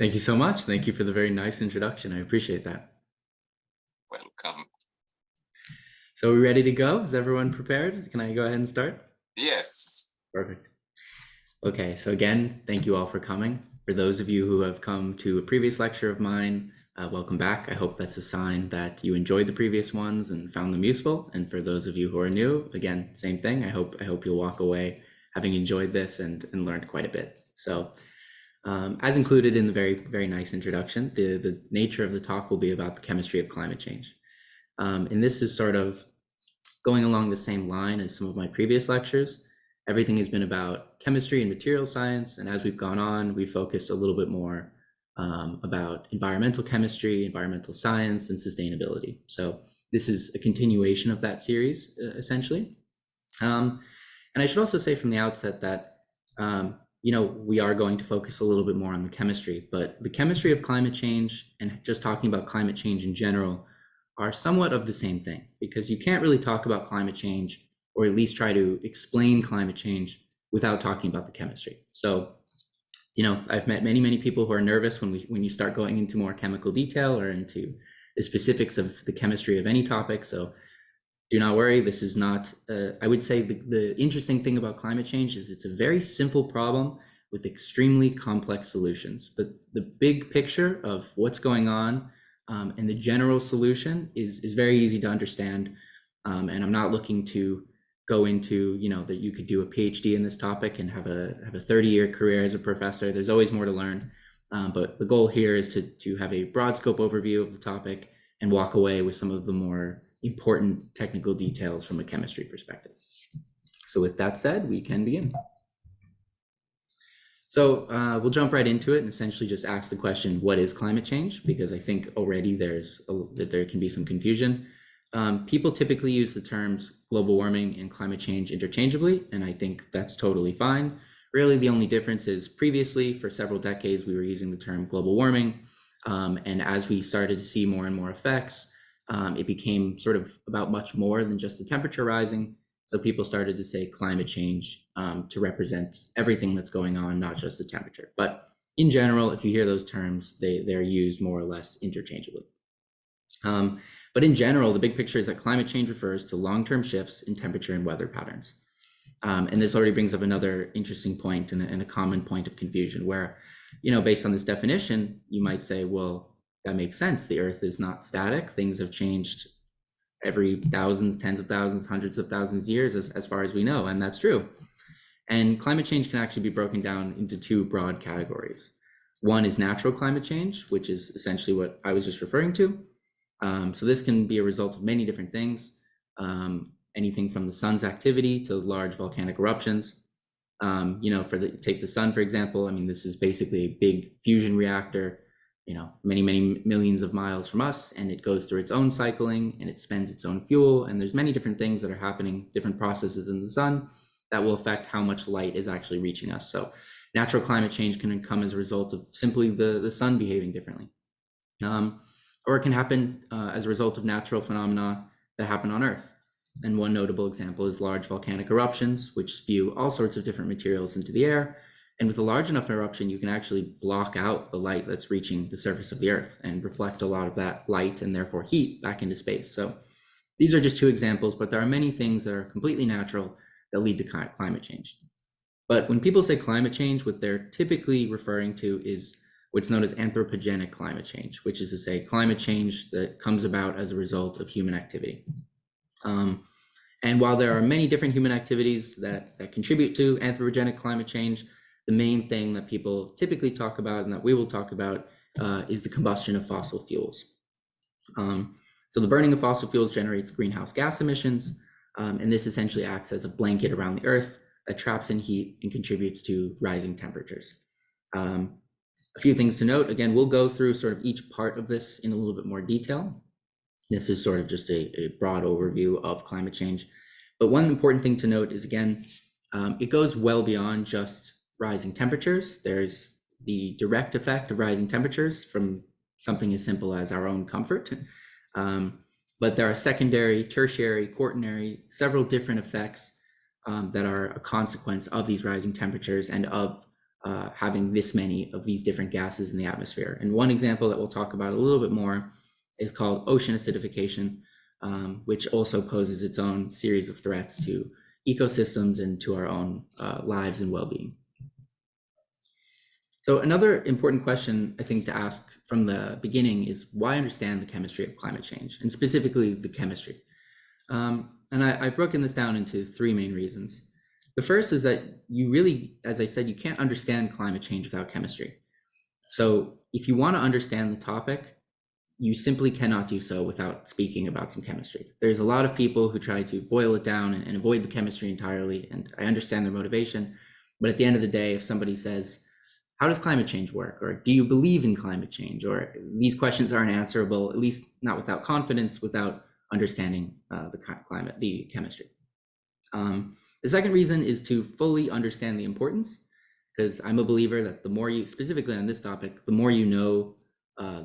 Thank you so much. Thank you for the very nice introduction. I appreciate that. Welcome. So are we ready to go? Is everyone prepared? Can I go ahead and start? Yes. Perfect. Okay, so again, thank you all for coming. For those of you who have come to a previous lecture of mine, welcome back. I hope that's a sign that you enjoyed the previous ones and found them useful. And for those of you who are new, again, same thing. I hope you'll walk away having enjoyed this and learned quite a bit. So as included in the very nice introduction, the nature of the talk will be about the chemistry of climate change. And this is sort of going along the same line as some of my previous lectures. Everything has been about chemistry and material science. And as we've gone on, we focused a little bit more about environmental chemistry, environmental science, and sustainability. So this is a continuation of that series, essentially. And I should also say from the outset that we are going to focus a little bit more on the chemistry, but the chemistry of climate change and just talking about climate change in general are somewhat of the same thing, because you can't really talk about climate change, or at least try to explain climate change, without talking about the chemistry. So, I've met many people who are nervous when you start going into more chemical detail or into the specifics of the chemistry of any topic. So do not worry, this is not, I would say the interesting thing about climate change is it's a very simple problem with extremely complex solutions. But the big picture of what's going on and the general solution is very easy to understand. And I'm not looking to go into, that you could do a PhD in this topic and have a 30-year career as a professor. There's always more to learn. But the goal here is to have a broad scope overview of the topic and walk away with some of the more important technical details from a chemistry perspective. So with that said, we can begin. So we'll jump right into it and essentially just ask the question, what is climate change? Because I think already there can be some confusion. People typically use the terms global warming and climate change interchangeably, and I think that's totally fine. Really, the only difference is previously, for several decades, we were using the term global warming. And as we started to see more and more effects, it became sort of about much more than just the temperature rising. So people started to say climate change to represent everything that's going on, not just the temperature. But in general, if you hear those terms, they're used more or less interchangeably. But in general, the big picture is that climate change refers to long-term shifts in temperature and weather patterns. And this already brings up another interesting point and a common point of confusion where, based on this definition, you might say, well, that makes sense. The Earth is not static. Things have changed every thousands, tens of thousands, hundreds of thousands of years, as far as we know, and that's true. And climate change can actually be broken down into two broad categories. One is natural climate change, which is essentially what I was just referring to. So this can be a result of many different things, anything from the sun's activity to large volcanic eruptions. Take the sun, for example. I mean, this is basically a big fusion reactor, many millions of miles from us, and it goes through its own cycling and it spends its own fuel. And there's many different things that are happening, different processes in the sun that will affect how much light is actually reaching us. So natural climate change can come as a result of simply the sun behaving differently. Or it can happen as a result of natural phenomena that happen on Earth. And one notable example is large volcanic eruptions, which spew all sorts of different materials into the air. And with a large enough eruption, you can actually block out the light that's reaching the surface of the Earth and reflect a lot of that light and therefore heat back into space. So these are just two examples, but there are many things that are completely natural that lead to climate change. But when people say climate change, what they're typically referring to is what's known as anthropogenic climate change, which is to say climate change that comes about as a result of human activity. And while there are many different human activities that contribute to anthropogenic climate change, the main thing that people typically talk about and that we will talk about is the combustion of fossil fuels. So the burning of fossil fuels generates greenhouse gas emissions, and this essentially acts as a blanket around the Earth that traps in heat and contributes to rising temperatures. A few things to note. Again, we'll go through sort of each part of this in a little bit more detail. This is sort of just a broad overview of climate change. But one important thing to note is, again, it goes well beyond just rising temperatures. There's the direct effect of rising temperatures from something as simple as our own comfort. But there are secondary, tertiary, quaternary, several different effects that are a consequence of these rising temperatures and of having this many of these different gases in the atmosphere. And one example that we'll talk about a little bit more is called ocean acidification, which also poses its own series of threats to ecosystems and to our own lives and well-being. So another important question I think to ask from the beginning is why understand the chemistry of climate change, and specifically the chemistry. And I've broken this down into three main reasons. The first is that you really, as I said, you can't understand climate change without chemistry. So if you want to understand the topic, you simply cannot do so without speaking about some chemistry. There's a lot of people who try to boil it down and avoid the chemistry entirely, and I understand their motivation. But at the end of the day, if somebody says, how does climate change work? Or do you believe in climate change? Or these questions aren't answerable, at least not without confidence, without understanding the chemistry. The second reason is to fully understand the importance, because I'm a believer that the more you, specifically on this topic, the more you know,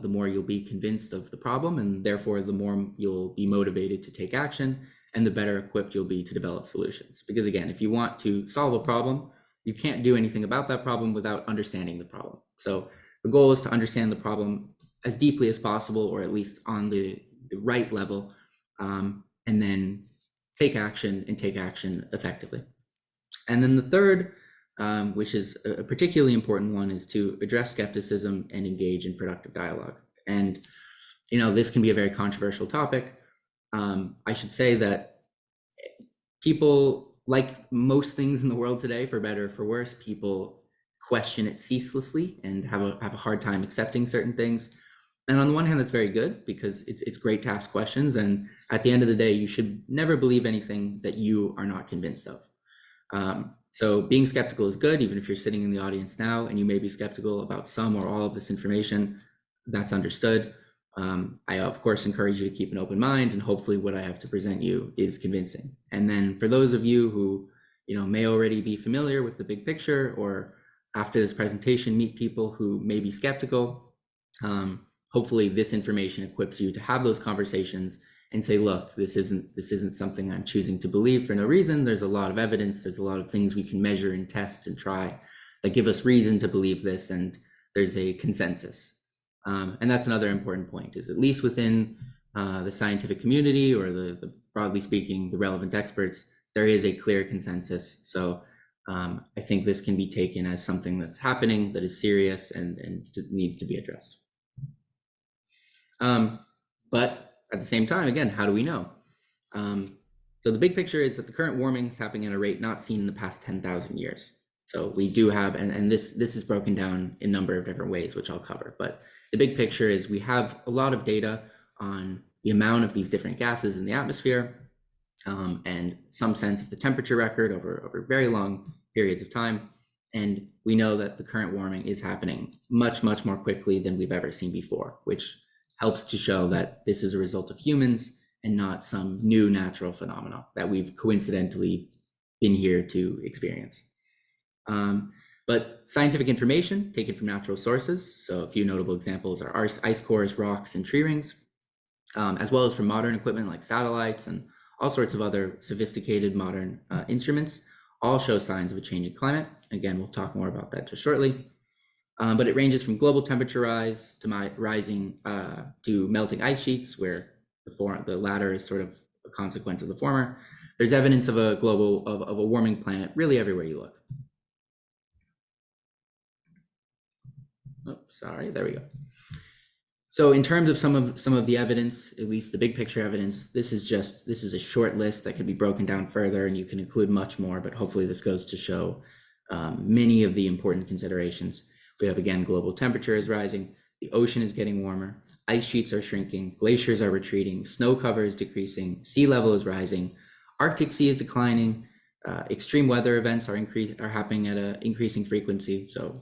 the more you'll be convinced of the problem, and therefore the more you'll be motivated to take action, and the better equipped you'll be to develop solutions. Because again, if you want to solve a problem, you can't do anything about that problem without understanding the problem. So the goal is to understand the problem as deeply as possible, or at least on the right level, and then take action and take action effectively. And then the third, which is a particularly important one, is to address skepticism and engage in productive dialogue. And, you know, this can be a very controversial topic. I should say that people, like most things in the world today, for better or for worse, people question it ceaselessly and have a hard time accepting certain things. And on the one hand, that's very good, because it's great to ask questions. And at the end of the day, you should never believe anything that you are not convinced of. So being skeptical is good, even if you're sitting in the audience now and you may be skeptical about some or all of this information, that's understood. I of course encourage you to keep an open mind, and hopefully what I have to present you is convincing. And then for those of you who, you know, may already be familiar with the big picture, or after this presentation meet people who may be skeptical, hopefully this information equips you to have those conversations and say, look, this isn't something I'm choosing to believe for no reason. There's a lot of evidence, there's a lot of things we can measure and test and try that give us reason to believe this, and there's a consensus. And that's another important point, is at least within the scientific community, or the broadly speaking, the relevant experts, there is a clear consensus. So I think this can be taken as something that's happening, that is serious, and needs to be addressed. But at the same time, again, how do we know? So the big picture is that the current warming is happening at a rate not seen in the past 10,000 years. So we do have, and this is broken down in a number of different ways, which I'll cover. But the big picture is we have a lot of data on the amount of these different gases in the atmosphere, and some sense of the temperature record over very long periods of time. And we know that the current warming is happening much, much more quickly than we've ever seen before, which helps to show that this is a result of humans and not some new natural phenomena that we've coincidentally been here to experience. But scientific information taken from natural sources, so a few notable examples are ice cores, rocks, and tree rings, as well as from modern equipment like satellites and all sorts of other sophisticated modern instruments, all show signs of a changing climate. Again, we'll talk more about that just shortly. But it ranges from global temperature rise to rising to melting ice sheets, where the latter is sort of a consequence of the former. There's evidence of a warming planet really everywhere you look. Oh, sorry, there we go. So in terms of some of the evidence, at least the big picture evidence, this is a short list that could be broken down further, and you can include much more, but hopefully this goes to show many of the important considerations. We have, again, global temperature is rising, the ocean is getting warmer, ice sheets are shrinking, glaciers are retreating, snow cover is decreasing, sea level is rising, Arctic sea is declining, extreme weather events are happening at an increasing frequency. So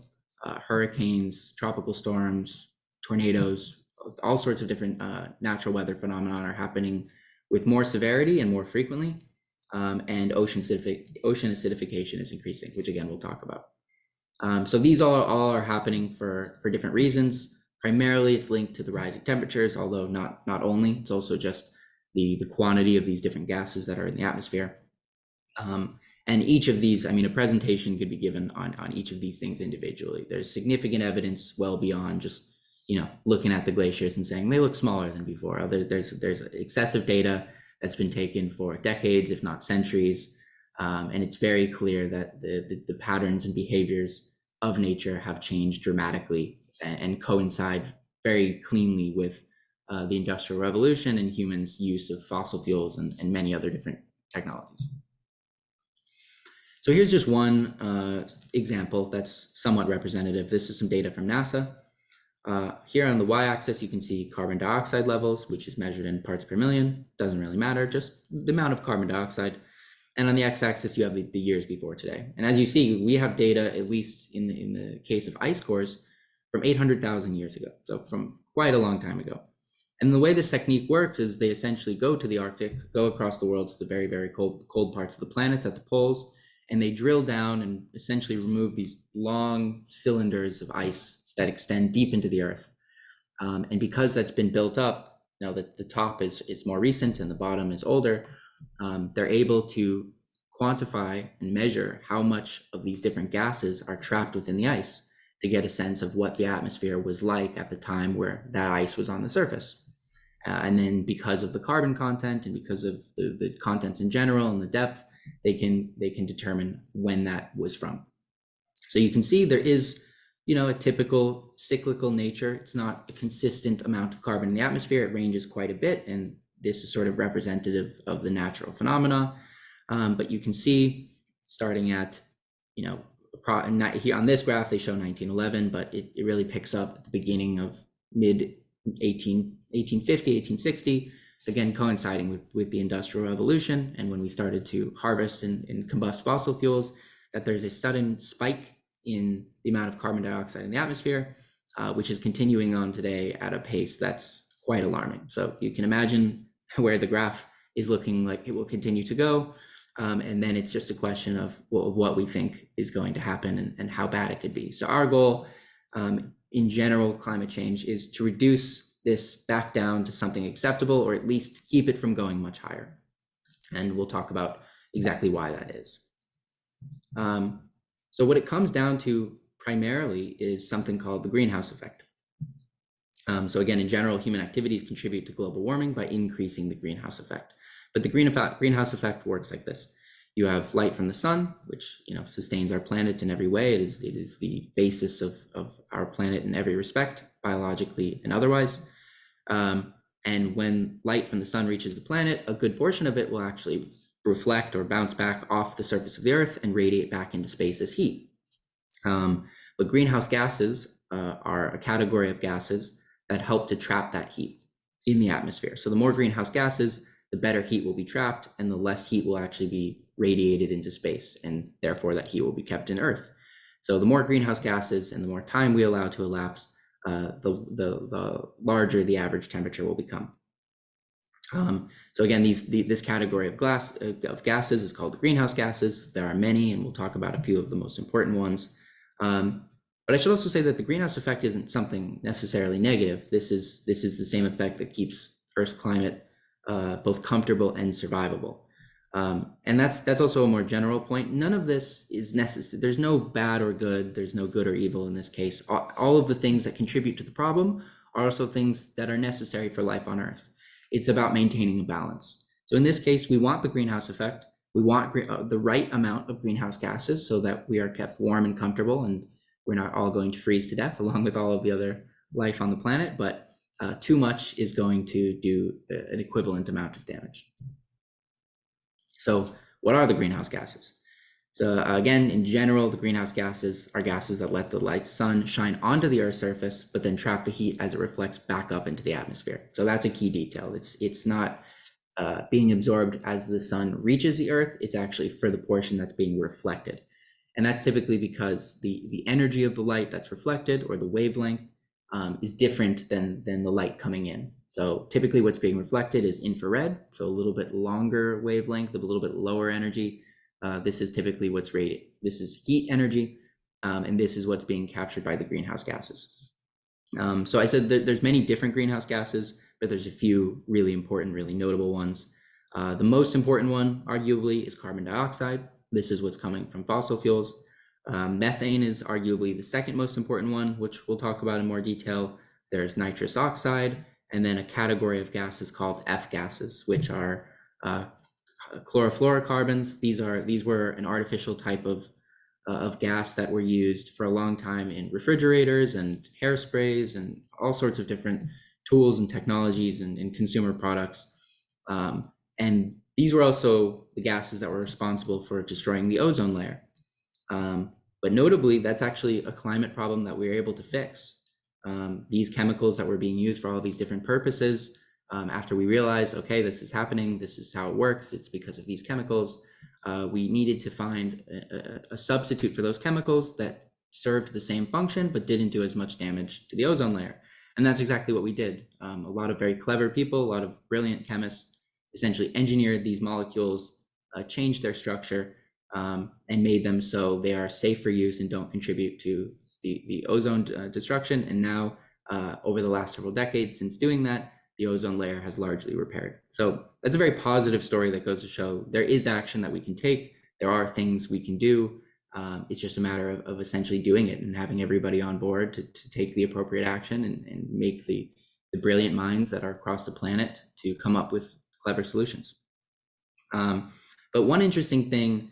hurricanes, tropical storms, tornadoes, all sorts of different natural weather phenomena are happening with more severity and more frequently. And ocean acidification is increasing, which again, we'll talk about. So these all are happening for different reasons. Primarily, it's linked to the rising temperatures, although not only, it's also just the quantity of these different gases that are in the atmosphere. And each of these, I mean, a presentation could be given on each of these things individually. There's significant evidence well beyond just, looking at the glaciers and saying they look smaller than before. There's excessive data that's been taken for decades, if not centuries. And it's very clear that the patterns and behaviors of nature have changed dramatically and coincide very cleanly with the Industrial Revolution and humans' use of fossil fuels and many other different technologies. So here's just one example that's somewhat representative. This is some data from NASA. Here on the y-axis, you can see carbon dioxide levels, which is measured in parts per million. Doesn't really matter, just the amount of carbon dioxide. And on the x-axis, you have the years before today. And as you see, we have data, at least in the case of ice cores, from 800,000 years ago. So from quite a long time ago. And the way this technique works is they essentially go to the Arctic, go across the world to the very, very cold parts of the planet at the poles, and they drill down and essentially remove these long cylinders of ice that extend deep into the earth. And because that's been built up, now that the top is more recent and the bottom is older, they're able to quantify and measure how much of these different gases are trapped within the ice to get a sense of what the atmosphere was like at the time where that ice was on the surface. And then because of the carbon content and because of the contents in general and the depth, they can determine when that was from. So you can see there is, a typical cyclical nature. It's not a consistent amount of carbon in the atmosphere. It ranges quite a bit, and this is sort of representative of the natural phenomena. But you can see starting at, here on this graph, they show 1911, but it really picks up at the beginning of mid 1850, 1860, again, coinciding with the Industrial Revolution and when we started to harvest and combust fossil fuels, that there's a sudden spike in the amount of carbon dioxide in the atmosphere, which is continuing on today at a pace that's quite alarming. So you can imagine where the graph is looking like it will continue to go. And then it's just a question of what we think is going to happen and how bad it could be. So our goal in general, climate change is to reduce this back down to something acceptable, or at least keep it from going much higher. And we'll talk about exactly why that is. So what it comes down to primarily is something called the greenhouse effect. So again, in general, human activities contribute to global warming by increasing the greenhouse effect. But the greenhouse effect works like this. You have light from the sun, which sustains our planet in every way. It is the basis of our planet in every respect, biologically and otherwise. And when light from the sun reaches the planet, a good portion of it will actually reflect or bounce back off the surface of the earth and radiate back into space as heat. But greenhouse gases are a category of gases that help to trap that heat in the atmosphere. So the more greenhouse gases, the better heat will be trapped and the less heat will actually be radiated into space, and therefore that heat will be kept in Earth. So the more greenhouse gases and the more time we allow to elapse, the larger the average temperature will become. So again, this category of gases is called the greenhouse gases. There are many, and we'll talk about a few of the most important ones. But I should also say that the greenhouse effect isn't something necessarily negative. This is the same effect that keeps Earth's climate both comfortable and survivable. And that's also a more general point. None of this is necessary. There's no bad or good. There's no good or evil in this case. All of the things that contribute to the problem are also things that are necessary for life on Earth. It's about maintaining a balance. So in this case, we want the greenhouse effect. We want the right amount of greenhouse gases so that we are kept warm and comfortable and we're not all going to freeze to death along with all of the other life on the planet, but too much is going to do an equivalent amount of damage. So what are the greenhouse gases? So again, in general, the greenhouse gases are gases that let the sun shine onto the Earth's surface, but then trap the heat as it reflects back up into the atmosphere. So that's a key detail. It's not being absorbed as the sun reaches the Earth. It's actually for the portion that's being reflected. And that's typically because the energy of the light that's reflected, or the wavelength, is different than the light coming in. So typically what's being reflected is infrared, so a little bit longer wavelength, a little bit lower energy. This is typically what's radiated. This is heat energy, and this is what's being captured by the greenhouse gases. So I said that there's many different greenhouse gases, but there's a few really important, really notable ones. The most important one, arguably, is carbon dioxide. This is what's coming from fossil fuels. Methane is arguably the second most important one, which we'll talk about in more detail. There's nitrous oxide, and then a category of gases called F gases, which are chlorofluorocarbons. These were an artificial type of gas that were used for a long time in refrigerators and hairsprays and all sorts of different tools and technologies and consumer products. And these were also the gases that were responsible for destroying the ozone layer. But notably, that's actually a climate problem that we were able to fix. These chemicals that were being used for all these different purposes, after we realized, okay, this is happening, this is how it works, it's because of these chemicals, we needed to find a substitute for those chemicals that served the same function but didn't do as much damage to the ozone layer. And that's exactly what we did. A lot of very clever people, a lot of brilliant chemists essentially engineered these molecules, changed their structure, and made them so they are safe for use and don't contribute to the ozone destruction. And now, over the last several decades since doing that, the ozone layer has largely repaired. So that's a very positive story that goes to show there is action that we can take. There are things we can do. It's just a matter of essentially doing it and having everybody on board to take the appropriate action and make the brilliant minds that are across the planet to come up with clever solutions. But one interesting thing,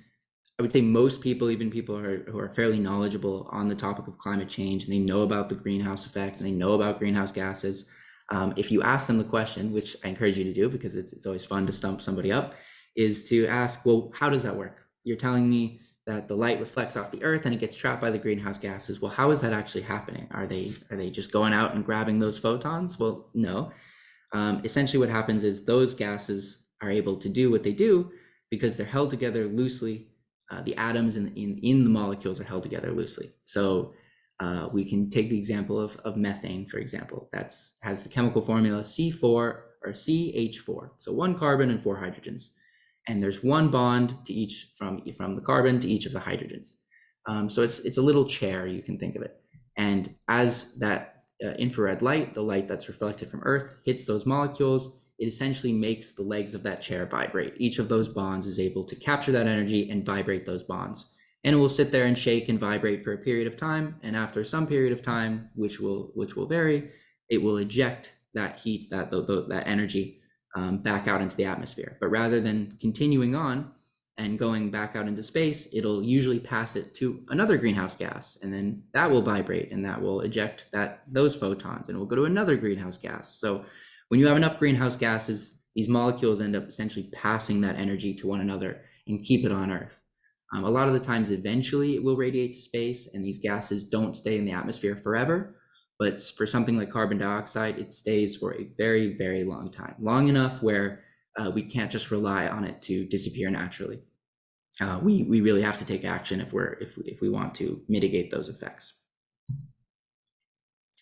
I would say most people, even people who are fairly knowledgeable on the topic of climate change, and they know about the greenhouse effect and they know about greenhouse gases, if you ask them the question, which I encourage you to do because it's always fun to stump somebody up, is to ask, well, how does that work? You're telling me that the light reflects off the earth and it gets trapped by the greenhouse gases. Well, how is that actually happening? Are they just going out and grabbing those photons? Well, no. Essentially what happens is those gases are able to do what they do because they're held together loosely. The atoms in the molecules are held together loosely. So we can take the example of methane, for example. That has the chemical formula C4 or CH4. So 1 carbon and 4 hydrogens. And there's 1 bond to each from the carbon to each of the hydrogens. So it's a little chair, you can think of it. And as that infrared light, the light that's reflected from Earth, hits those molecules, it essentially makes the legs of that chair vibrate. Each of those bonds is able to capture that energy and vibrate those bonds. And it will sit there and shake and vibrate for a period of time. And after some period of time, which will vary, it will eject that heat, that energy back out into the atmosphere. But rather than continuing on and going back out into space, it'll usually pass it to another greenhouse gas, and then that will vibrate and that will eject those photons, and it will go to another greenhouse gas. So when you have enough greenhouse gases, these molecules end up essentially passing that energy to one another and keep it on Earth. A lot of the times, eventually it will radiate to space, and these gases don't stay in the atmosphere forever. But for something like carbon dioxide, it stays for a very, very long time, long enough where we can't just rely on it to disappear naturally. We really have to take action if we want to mitigate those effects.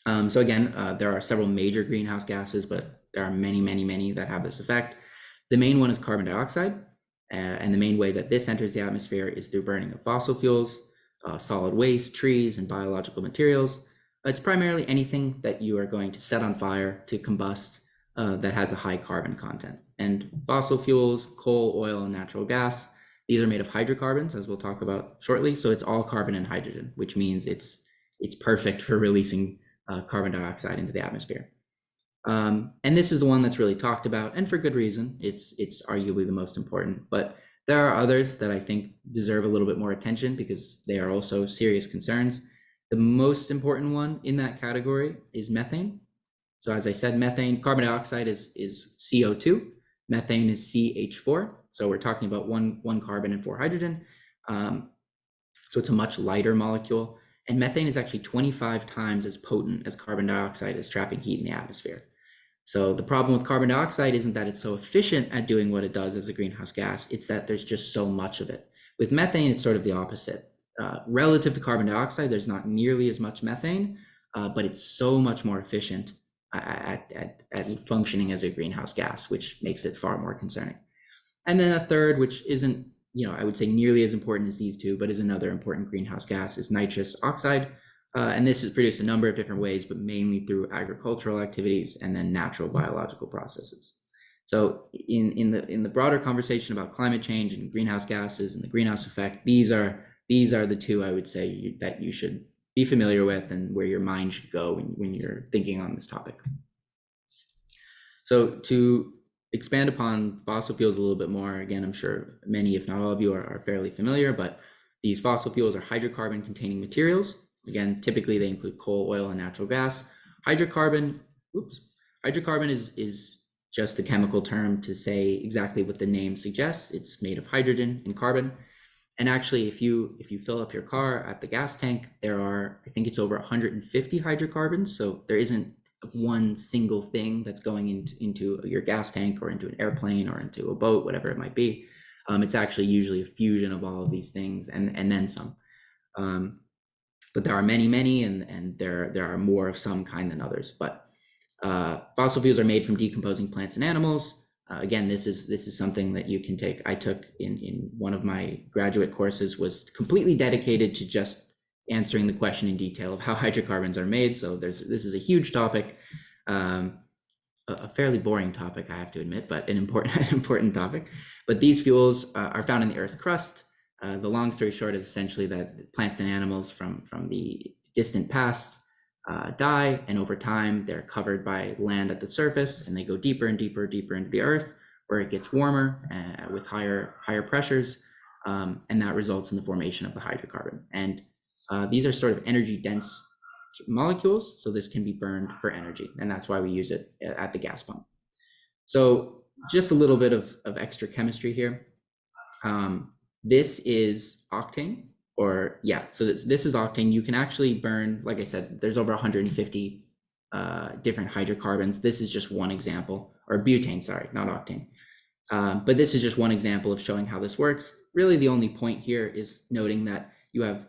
So again, there are several major greenhouse gases, but there are many, many, many that have this effect. The main one is carbon dioxide. And the main way that this enters the atmosphere is through burning of fossil fuels, solid waste, trees, and biological materials. It's primarily anything that you are going to set on fire to combust that has a high carbon content. And fossil fuels, coal, oil, and natural gas, these are made of hydrocarbons, as we'll talk about shortly. So it's all carbon and hydrogen, which means it's perfect for releasing carbon dioxide into the atmosphere. And this is the one that's really talked about, and for good reason. It's arguably the most important, but there are others that I think deserve a little bit more attention because they are also serious concerns. The most important one in that category is methane. So as I said, methane, carbon dioxide is CO2, methane is CH4. So we're talking about one carbon and 4 hydrogen. So it's a much lighter molecule, and methane is actually 25 times as potent as carbon dioxide is trapping heat in the atmosphere. So the problem with carbon dioxide isn't that it's so efficient at doing what it does as a greenhouse gas, it's that there's just so much of it. With methane, it's sort of the opposite. Relative to carbon dioxide, there's not nearly as much methane, but it's so much more efficient at functioning as a greenhouse gas, which makes it far more concerning. And then a third, which isn't, I would say nearly as important as these two, but is another important greenhouse gas, is nitrous oxide. And this is produced a number of different ways, but mainly through agricultural activities and then natural biological processes. So in the broader conversation about climate change and greenhouse gases and the greenhouse effect, these are the two I would say that you should be familiar with and where your mind should go when you're thinking on this topic. So to expand upon fossil fuels a little bit more, again, I'm sure many, if not all of you are fairly familiar, but these fossil fuels are hydrocarbon containing materials. Again, typically they include coal, oil, and natural gas. Hydrocarbon is just the chemical term to say exactly what the name suggests. It's made of hydrogen and carbon. And actually, if you fill up your car at the gas tank, there are, I think it's over 150 hydrocarbons. So there isn't one single thing that's going into your gas tank or into an airplane or into a boat, whatever it might be. It's actually usually a fusion of all of these things and then some. But there are many, and there are more of some kind than others. But fossil fuels are made from decomposing plants and animals. Again, this is something that you can take. I took in one of my graduate courses was completely dedicated to just answering the question in detail of how hydrocarbons are made. So this is a huge topic, a fairly boring topic, I have to admit, but an important topic. But these fuels are found in the Earth's crust. The long story short is essentially that plants and animals from the distant past die, and over time they're covered by land at the surface, and they go deeper and deeper into the earth, where it gets warmer with higher pressures, and that results in the formation of the hydrocarbon. And these are sort of energy dense molecules, so this can be burned for energy, and that's why we use it at the gas pump. So just a little bit of extra chemistry here. This is octane. So this is octane. You can actually burn, like I said, there's over 150 different hydrocarbons. This is just one example, or butane, sorry, not octane. But this is just one example of showing how this works. Really, the only point here is noting that you have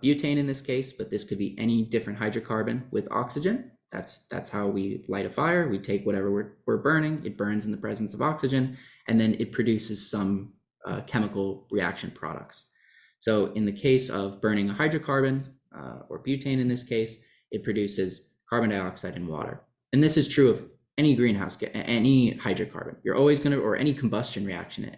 butane in this case, but this could be any different hydrocarbon with oxygen. That's how we light a fire. We take whatever we're burning, it burns in the presence of oxygen, and then it produces some chemical reaction products. So in the case of burning a hydrocarbon, or butane in this case, it produces carbon dioxide and water. And this is true of any greenhouse gas, any hydrocarbon. You're always going to, or any combustion reaction,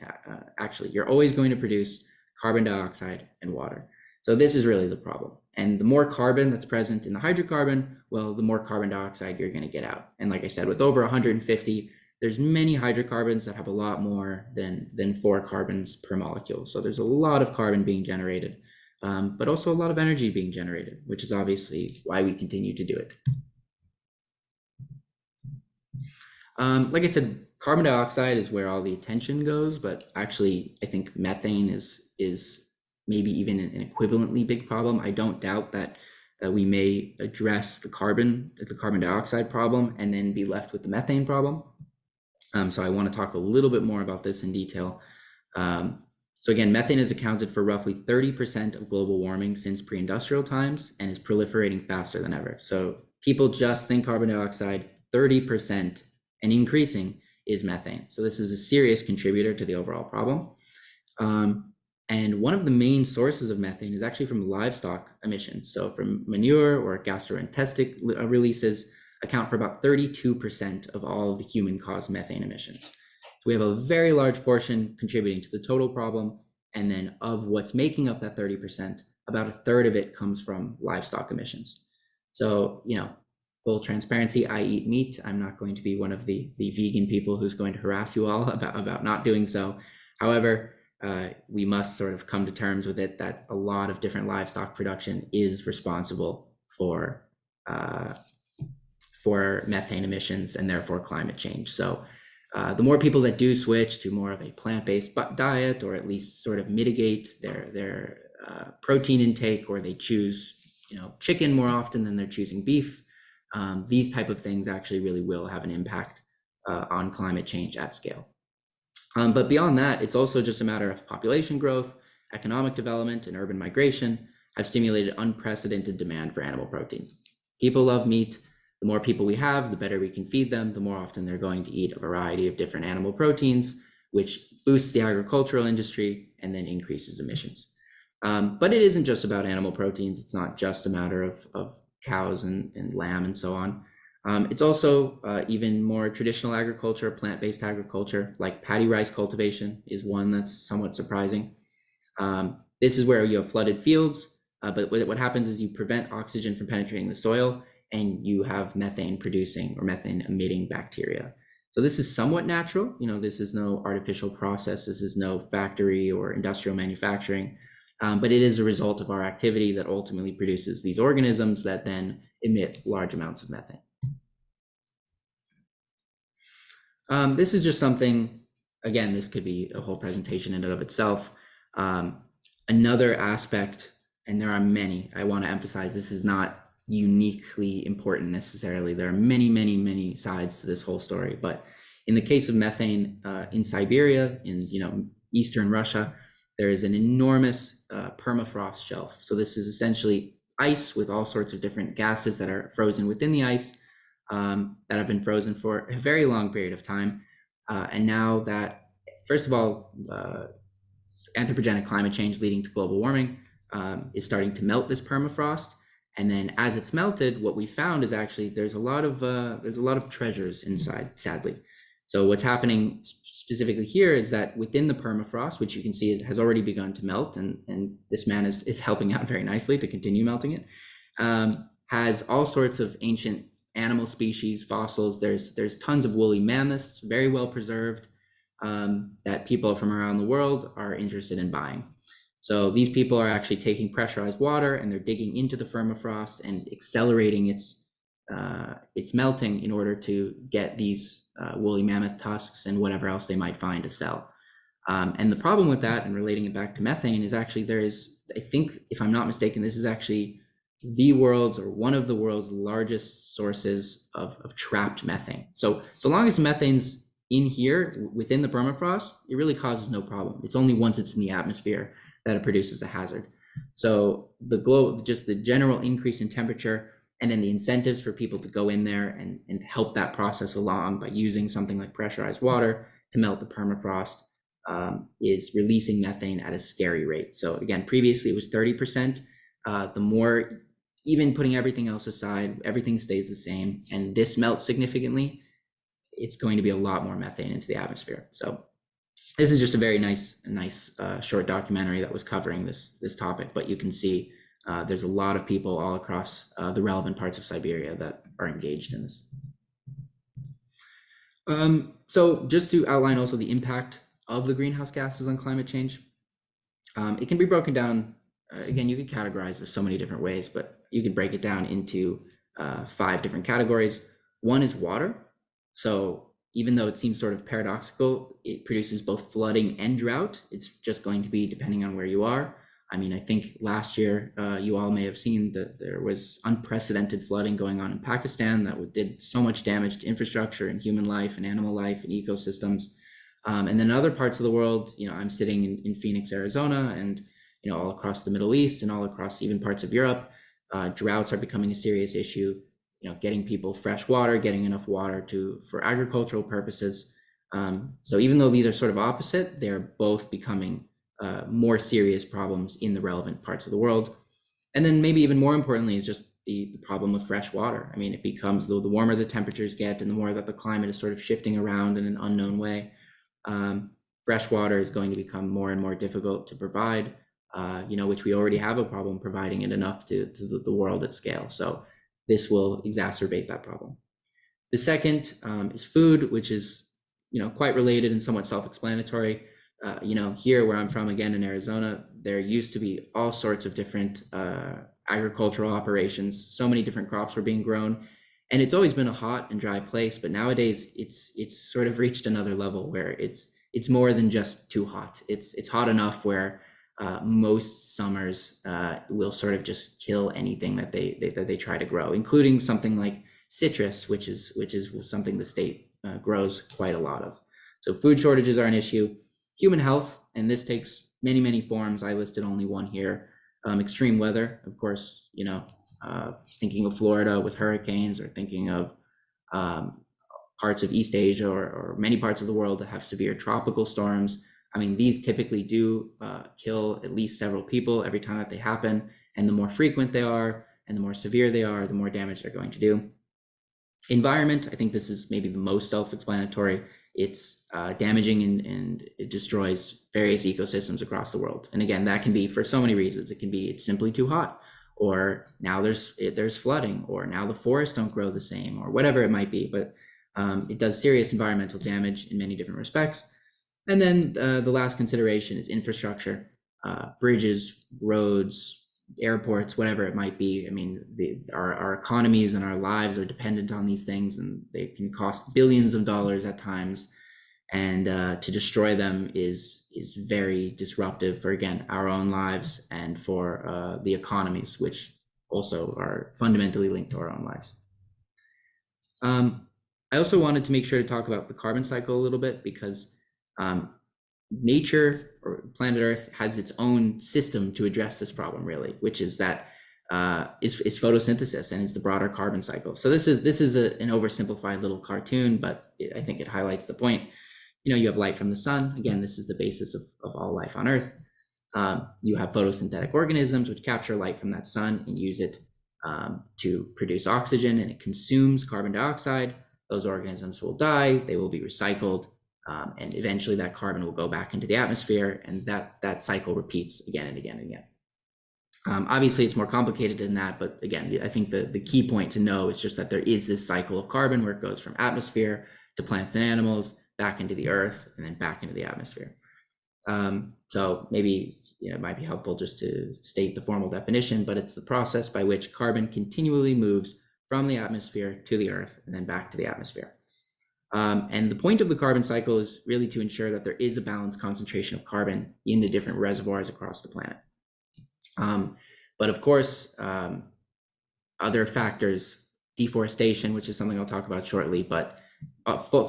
actually, you're always going to produce carbon dioxide and water. So this is really the problem. And the more carbon that's present in the hydrocarbon, well, the more carbon dioxide you're going to get out. And like I said, with over 150, there's many hydrocarbons that have a lot more than 4 carbons per molecule. So there's a lot of carbon being generated, but also a lot of energy being generated, which is obviously why we continue to do it. Like I said, carbon dioxide is where all the attention goes, but actually I think methane is maybe even an equivalently big problem. I don't doubt that we may address the carbon dioxide problem and then be left with the methane problem. So I want to talk a little bit more about this in detail. So again, methane has accounted for roughly 30% of global warming since pre-industrial times and is proliferating faster than ever. So people just think carbon dioxide, 30% and increasing is methane. So this is a serious contributor to the overall problem. And one of the main sources of methane is actually from livestock emissions. So from manure or gastrointestinal releases account for about 32% of all of the human-caused methane emissions. So we have a very large portion contributing to the total problem, and then of what's making up that 30%, about a third of it comes from livestock emissions. So, full transparency, I eat meat. I'm not going to be one of the vegan people who's going to harass you all about not doing so. However, we must sort of come to terms with it that a lot of different livestock production is responsible for methane emissions and therefore climate change. So the more people that do switch to more of a plant-based diet, or at least sort of mitigate their protein intake, or they choose chicken more often than they're choosing beef, these type of things actually really will have an impact on climate change at scale. But beyond that, it's also just a matter of population growth, economic development, and urban migration have stimulated unprecedented demand for animal protein. People love meat. The more people we have, the better we can feed them, the more often they're going to eat a variety of different animal proteins, which boosts the agricultural industry and then increases emissions. But it isn't just about animal proteins. It's not just a matter of cows and lamb and so on. It's also even more traditional agriculture, plant-based agriculture, like paddy rice cultivation is one that's somewhat surprising. This is where you have flooded fields, but what happens is you prevent oxygen from penetrating the soil, and you have methane producing or methane emitting bacteria. So this is somewhat natural. This is no artificial process. This is no factory or industrial manufacturing, but it is a result of our activity that ultimately produces these organisms that then emit large amounts of methane. This is just something, again, this could be a whole presentation in and of itself. Another aspect, and there are many, I want to emphasize, this is not uniquely important necessarily. There are many, many, many sides to this whole story. But in the case of methane in Siberia, in Eastern Russia, there is an enormous permafrost shelf. So this is essentially ice with all sorts of different gases that are frozen within the ice, that have been frozen for a very long period of time. And now that, first of all, anthropogenic climate change leading to global warming is starting to melt this permafrost. And then as it's melted, what we found is actually there's a lot of treasures inside, sadly. So what's happening specifically here is that within the permafrost, which you can see has already begun to melt, and this man is helping out very nicely to continue melting it, has all sorts of ancient animal species, fossils. There's tons of woolly mammoths, very well preserved, that people from around the world are interested in buying. So these people are actually taking pressurized water and they're digging into the permafrost and accelerating its melting in order to get these woolly mammoth tusks and whatever else they might find to sell. And the problem with that, and relating it back to methane, is actually I think, if I'm not mistaken, this is actually the world's or one of the world's largest sources of trapped methane. So long as methane's in here within the permafrost, it really causes no problem. It's only once it's in the atmosphere that it produces a hazard. So just the general increase in temperature, and then the incentives for people to go in there and help that process along by using something like pressurized water to melt the permafrost, is releasing methane at a scary rate. So again, previously it was 30%. The more, even putting everything else aside, everything stays the same, and this melts significantly, it's going to be a lot more methane into the atmosphere. So this is just a very nice short documentary that was covering this topic, but you can see there's a lot of people all across the relevant parts of Siberia that are engaged in this. So just to outline also the impact of the greenhouse gases on climate change, it can be broken down. Again, you can categorize this so many different ways, but you can break it down into 5 different categories. One is water. So even though it seems sort of paradoxical, it produces both flooding and drought. It's just going to be depending on where you are. I mean, I think last year you all may have seen that there was unprecedented flooding going on in Pakistan that did so much damage to infrastructure and human life and animal life and ecosystems. And then other parts of the world, I'm sitting in Phoenix, Arizona, and all across the Middle East and all across even parts of Europe, droughts are becoming a serious issue. Getting people fresh water, getting enough water for agricultural purposes. So even though these are sort of opposite, they're both becoming more serious problems in the relevant parts of the world. And then maybe even more importantly is just the problem of fresh water. I mean, it becomes the warmer the temperatures get and the more that the climate is sort of shifting around in an unknown way, fresh water is going to become more and more difficult to provide, which we already have a problem providing it enough to the world at scale. So this will exacerbate that problem. The second is food, which is quite related and somewhat self-explanatory. Here where I'm from, again in Arizona, there used to be all sorts of different agricultural operations. So many different crops were being grown, and it's always been a hot and dry place. But nowadays, it's sort of reached another level where it's more than just too hot. It's hot enough where most summers will sort of just kill anything that they try to grow, including something like citrus, which is something the state grows quite a lot of. So food shortages are an issue. Human health, and this takes many, many forms. I listed only one here. Extreme weather, of course, thinking of Florida with hurricanes, or thinking of parts of East Asia or many parts of the world that have severe tropical storms. I mean, these typically do kill at least several people every time that they happen. And the more frequent they are and the more severe they are, the more damage they're going to do. Environment, I think this is maybe the most self-explanatory. It's damaging and it destroys various ecosystems across the world. And again, that can be for so many reasons. It can be it's simply too hot, or now there's flooding, or now the forests don't grow the same, or whatever it might be. But it does serious environmental damage in many different respects. And then the last consideration is infrastructure, bridges, roads, airports, whatever it might be. I mean, our economies and our lives are dependent on these things, and they can cost billions of dollars at times. And to destroy them is very disruptive for, again, our own lives and for the economies, which also are fundamentally linked to our own lives. I also wanted to make sure to talk about the carbon cycle a little bit because nature or planet Earth has its own system to address this problem, really, which is that is photosynthesis and is the broader carbon cycle. So this is an oversimplified little cartoon, but I think it highlights the point. You know, you have light from the sun. Again, this is the basis of all life on Earth. You have photosynthetic organisms which capture light from that sun and use it to produce oxygen, and it consumes carbon dioxide. Those organisms will die, they will be recycled, and eventually that carbon will go back into the atmosphere, and that cycle repeats again and again and again. Obviously, it's more complicated than that, but again, I think the key point to know is just that there is this cycle of carbon where it goes from atmosphere to plants and animals, back into the earth, and then back into the atmosphere. So maybe it might be helpful just to state the formal definition, but it's the process by which carbon continually moves from the atmosphere to the earth and then back to the atmosphere. And the point of the carbon cycle is really to ensure that there is a balanced concentration of carbon in the different reservoirs across the planet. But of course, other factors, deforestation, which is something I'll talk about shortly, but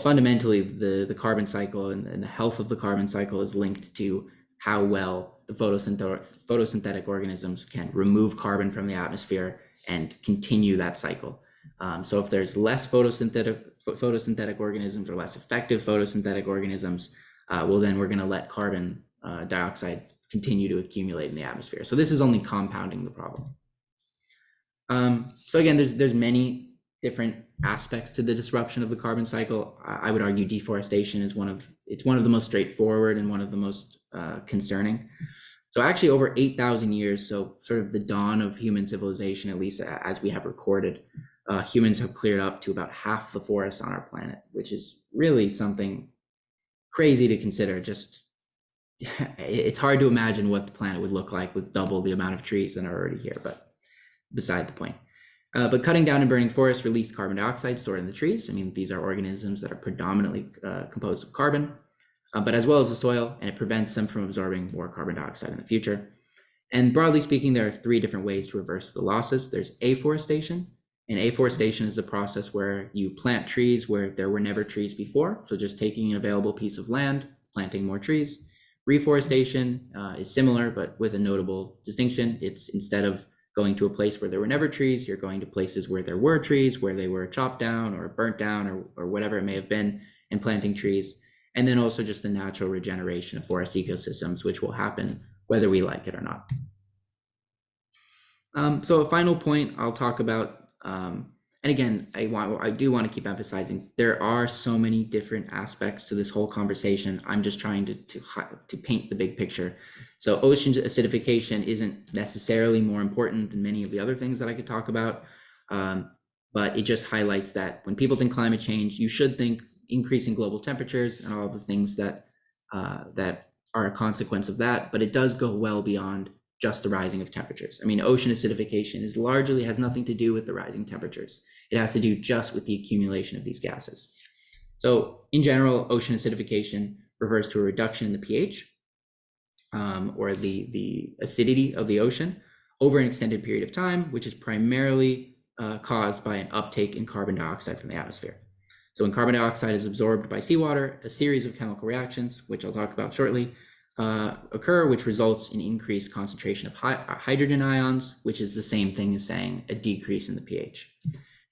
fundamentally the carbon cycle and the health of the carbon cycle is linked to how well the photosynthetic organisms can remove carbon from the atmosphere and continue that cycle. So if there's less photosynthetic organisms or less effective photosynthetic organisms, well, then we're going to let carbon dioxide continue to accumulate in the atmosphere. So this is only compounding the problem. So again, there's many different aspects to the disruption of the carbon cycle. I would argue deforestation is one of the most straightforward and one of the most concerning. So actually over 8,000 years, so sort of the dawn of human civilization, at least as we have recorded, humans have cleared up to about half the forests on our planet, which is really something crazy to consider. Just it's hard to imagine what the planet would look like with double the amount of trees that are already here, but beside the point. But cutting down and burning forests release carbon dioxide stored in the trees. I mean, these are organisms that are predominantly composed of carbon, but as well as the soil, and it prevents them from absorbing more carbon dioxide in the future. And broadly speaking, there are three different ways to reverse the losses. There's afforestation, and afforestation is the process where you plant trees where there were never trees before. So just taking an available piece of land, planting more trees. Reforestation is similar, but with a notable distinction. It's instead of going to a place where there were never trees, you're going to places where there were trees, where they were chopped down or burnt down or whatever it may have been, and planting trees. And then also just the natural regeneration of forest ecosystems, which will happen whether we like it or not. So a final point I'll talk about, and again, I do want to keep emphasizing there are so many different aspects to this whole conversation. I'm just trying to paint the big picture. So ocean acidification isn't necessarily more important than many of the other things that I could talk about, but it just highlights that when people think climate change, you should think increasing global temperatures and all the things that are a consequence of that, but it does go well beyond just the rising of temperatures. I mean, ocean acidification has nothing to do with the rising temperatures. It has to do just with the accumulation of these gases. So in general, ocean acidification refers to a reduction in the pH or the acidity of the ocean over an extended period of time, which is primarily caused by an uptake in carbon dioxide from the atmosphere. So when carbon dioxide is absorbed by seawater, a series of chemical reactions, which I'll talk about shortly, occur, which results in increased concentration of hydrogen ions, which is the same thing as saying a decrease in the pH.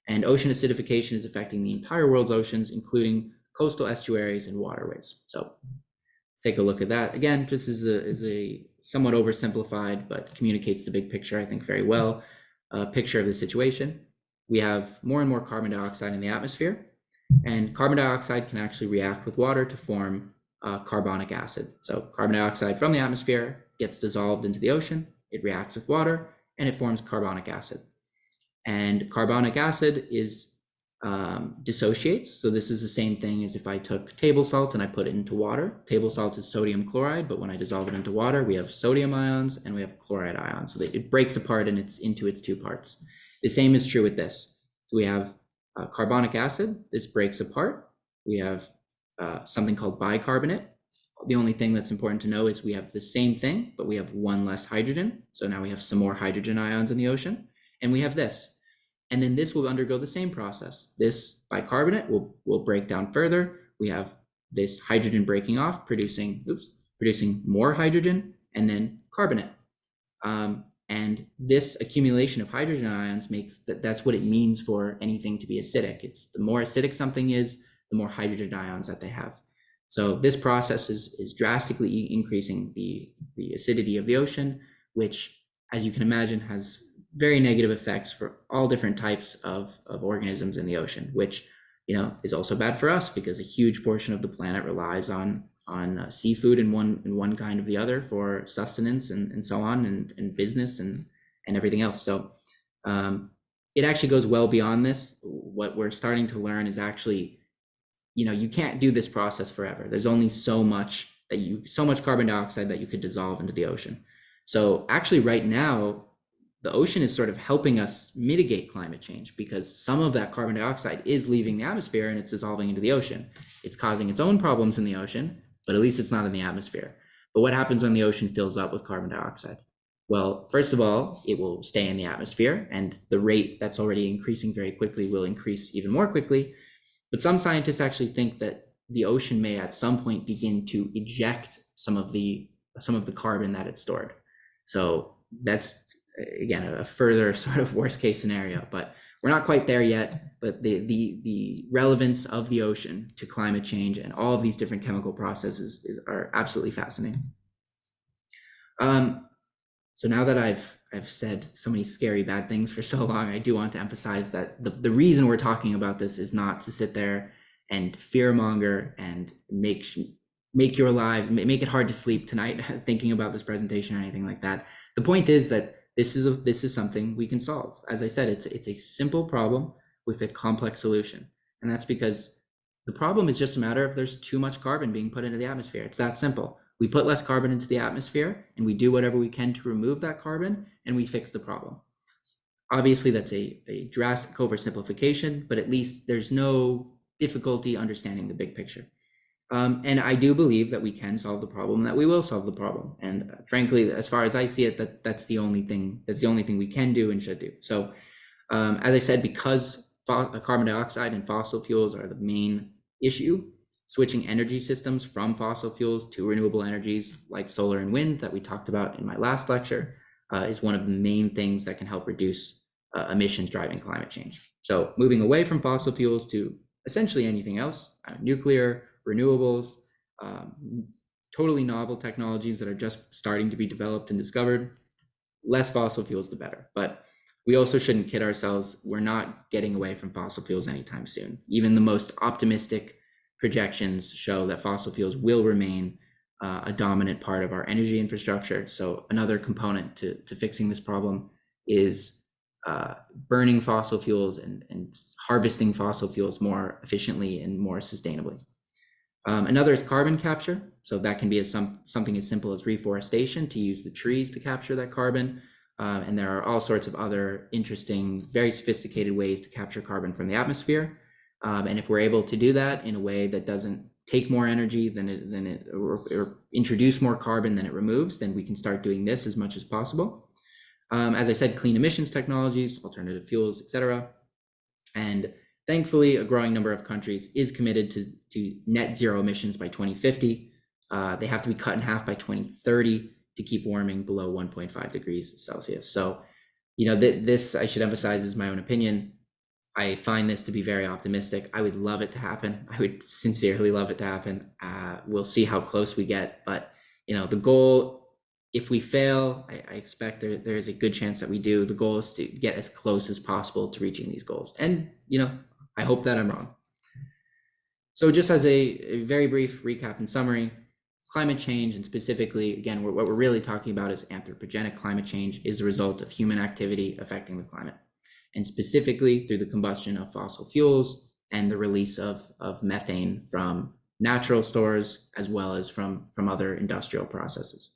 And ocean acidification is affecting the entire world's oceans, including coastal estuaries and waterways. So let's take a look at that. Again, just as a somewhat oversimplified, but communicates the big picture, I think, very well, picture of the situation. we have more and more carbon dioxide in the atmosphere, and carbon dioxide can actually react with water to form carbonic acid. So carbon dioxide from the atmosphere gets dissolved into the ocean, it reacts with water, and it forms carbonic acid. And carbonic acid is dissociates. So this is the same thing as if I took table salt and I put it into water. Table salt is sodium chloride, but when I dissolve it into water, we have sodium ions and we have chloride ions. So it breaks apart and it's into its two parts. The same is true with this. So we have carbonic acid. This breaks apart. We have something called bicarbonate. The only thing that's important to know is we have the same thing, but we have one less hydrogen. So now we have some more hydrogen ions in the ocean. And we have this. And then this will undergo the same process. This bicarbonate will break down further. We have this hydrogen breaking off, producing more hydrogen, and then carbonate. And this accumulation of hydrogen ions makes that's what it means for anything to be acidic. It's the more acidic something is, the more hydrogen ions that they have. So this process is drastically increasing the acidity of the ocean, which, as you can imagine, has very negative effects for all different types of organisms in the ocean, which is also bad for us because a huge portion of the planet relies on seafood in one kind of the other for sustenance and so on, and business and everything else. So it actually goes well beyond this. What we're starting to learn is actually, you can't do this process forever. There's only so much carbon dioxide that you could dissolve into the ocean. So actually right now, the ocean is sort of helping us mitigate climate change because some of that carbon dioxide is leaving the atmosphere and it's dissolving into the ocean. It's causing its own problems in the ocean, but at least it's not in the atmosphere. But what happens when the ocean fills up with carbon dioxide? Well, first of all, it will stay in the atmosphere, and the rate that's already increasing very quickly will increase even more quickly. But some scientists actually think that the ocean may at some point begin to eject some of the carbon that it stored. So that's, again, a further sort of worst case scenario, but we're not quite there yet. But the relevance of the ocean to climate change and all of these different chemical processes are absolutely fascinating. So now that I've said so many scary bad things for so long, I do want to emphasize that the reason we're talking about this is not to sit there and fearmonger and make it hard to sleep tonight thinking about this presentation or anything like that. The point is that this is something we can solve. As I said, it's a simple problem with a complex solution, and that's because the problem is just a matter of there's too much carbon being put into the atmosphere. It's that simple. We put less carbon into the atmosphere and we do whatever we can to remove that carbon and we fix the problem. Obviously, that's a drastic oversimplification, but at least there's no difficulty understanding the big picture. And I do believe that we can solve the problem, that we will solve the problem. And frankly, as far as I see it, that's the only thing we can do and should do. So as I said, because carbon dioxide and fossil fuels are the main issue, switching energy systems from fossil fuels to renewable energies like solar and wind that we talked about in my last lecture is one of the main things that can help reduce emissions driving climate change. So moving away from fossil fuels to essentially anything else, nuclear, renewables, totally novel technologies that are just starting to be developed and discovered. Less fossil fuels, the better. But we also shouldn't kid ourselves. We're not getting away from fossil fuels anytime soon. Even the most optimistic projections show that fossil fuels will remain a dominant part of our energy infrastructure. So another component to fixing this problem is burning fossil fuels and harvesting fossil fuels more efficiently and more sustainably. Another is carbon capture. So that can be something as simple as reforestation to use the trees to capture that carbon. And there are all sorts of other interesting, very sophisticated ways to capture carbon from the atmosphere. And if we're able to do that in a way that doesn't take more energy or introduce more carbon than it removes, then we can start doing this as much as possible. As I said, clean emissions technologies, alternative fuels, etc. And thankfully, a growing number of countries is committed to net zero emissions by 2050. They have to be cut in half by 2030 to keep warming below 1.5 degrees Celsius. So, this, I should emphasize, is my own opinion. I find this to be very optimistic. I would love it to happen. I would sincerely love it to happen. We'll see how close we get, but the goal if we fail, I expect there is a good chance that we do. The goal is to get as close as possible to reaching these goals. And, I hope that I'm wrong. So just as a very brief recap and summary, climate change, and specifically, again, what we're really talking about is anthropogenic climate change, is a result of human activity affecting the climate, and specifically through the combustion of fossil fuels and the release of methane from natural stores, as well as from other industrial processes.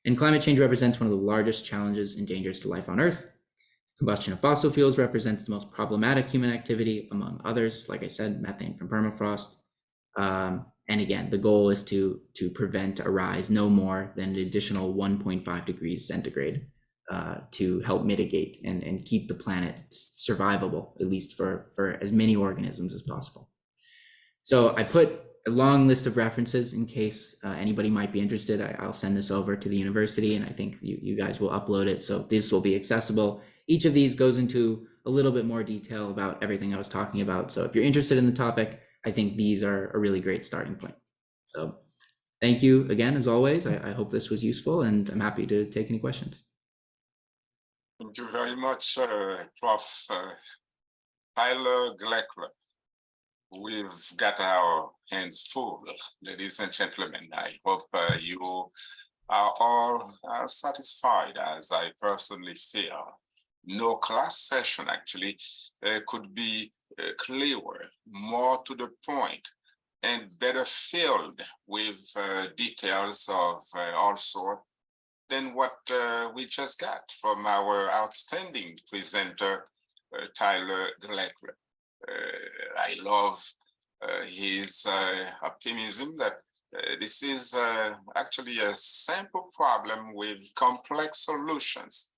And climate change represents one of the largest challenges and dangers to life on Earth. Combustion of fossil fuels represents the most problematic human activity, among others, like I said, methane from permafrost. And again, the goal is to prevent a rise no more than an additional 1.5 degrees centigrade to help mitigate and keep the planet survivable, at least for as many organisms as possible. So I put a long list of references in case anybody might be interested. I'll send this over to the university, and I think you guys will upload it, so this will be accessible. Each of these goes into a little bit more detail about everything I was talking about. So if you're interested in the topic, I think these are a really great starting point. So thank you again, as always. I hope this was useful, and I'm happy to take any questions. Thank you very much, Prof. Tyler Gleckler. We've got our hands full, ladies and gentlemen. I hope you are all satisfied, as I personally feel. No class session actually could be clearer, more to the point, and better filled with details of all sorts than what we just got from our outstanding presenter, Tyler Gleckler. I love his optimism that this is actually a simple problem with complex solutions.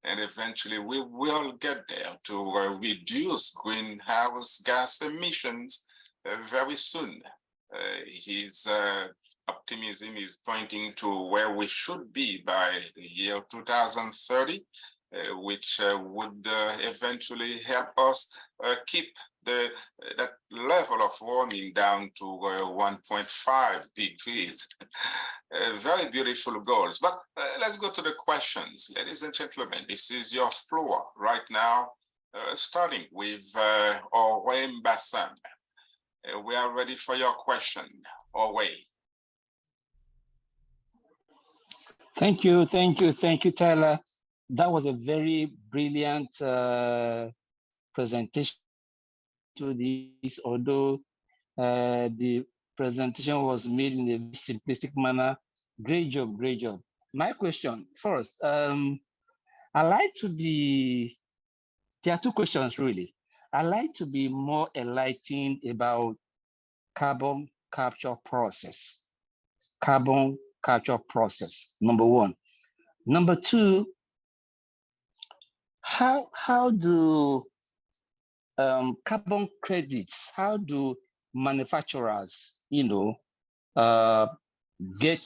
And eventually we will get there to reduce greenhouse gas emissions very soon. His optimism is pointing to where we should be by the year 2030, which would eventually help us keep that level of warming down to 1.5 degrees. Very beautiful goals. But let's go to the questions. Ladies and gentlemen, this is your floor right now, starting with Orway Bassam. We are ready for your question. Orway. Thank you, Tyler. That was a very brilliant presentation to this, although the presentation was made in a simplistic manner. Great job, great job. My question first, I like to be, there are two questions really. I like to be more enlightened about carbon capture process. Carbon capture process, number one. Number two, how do carbon credits, how do manufacturers, get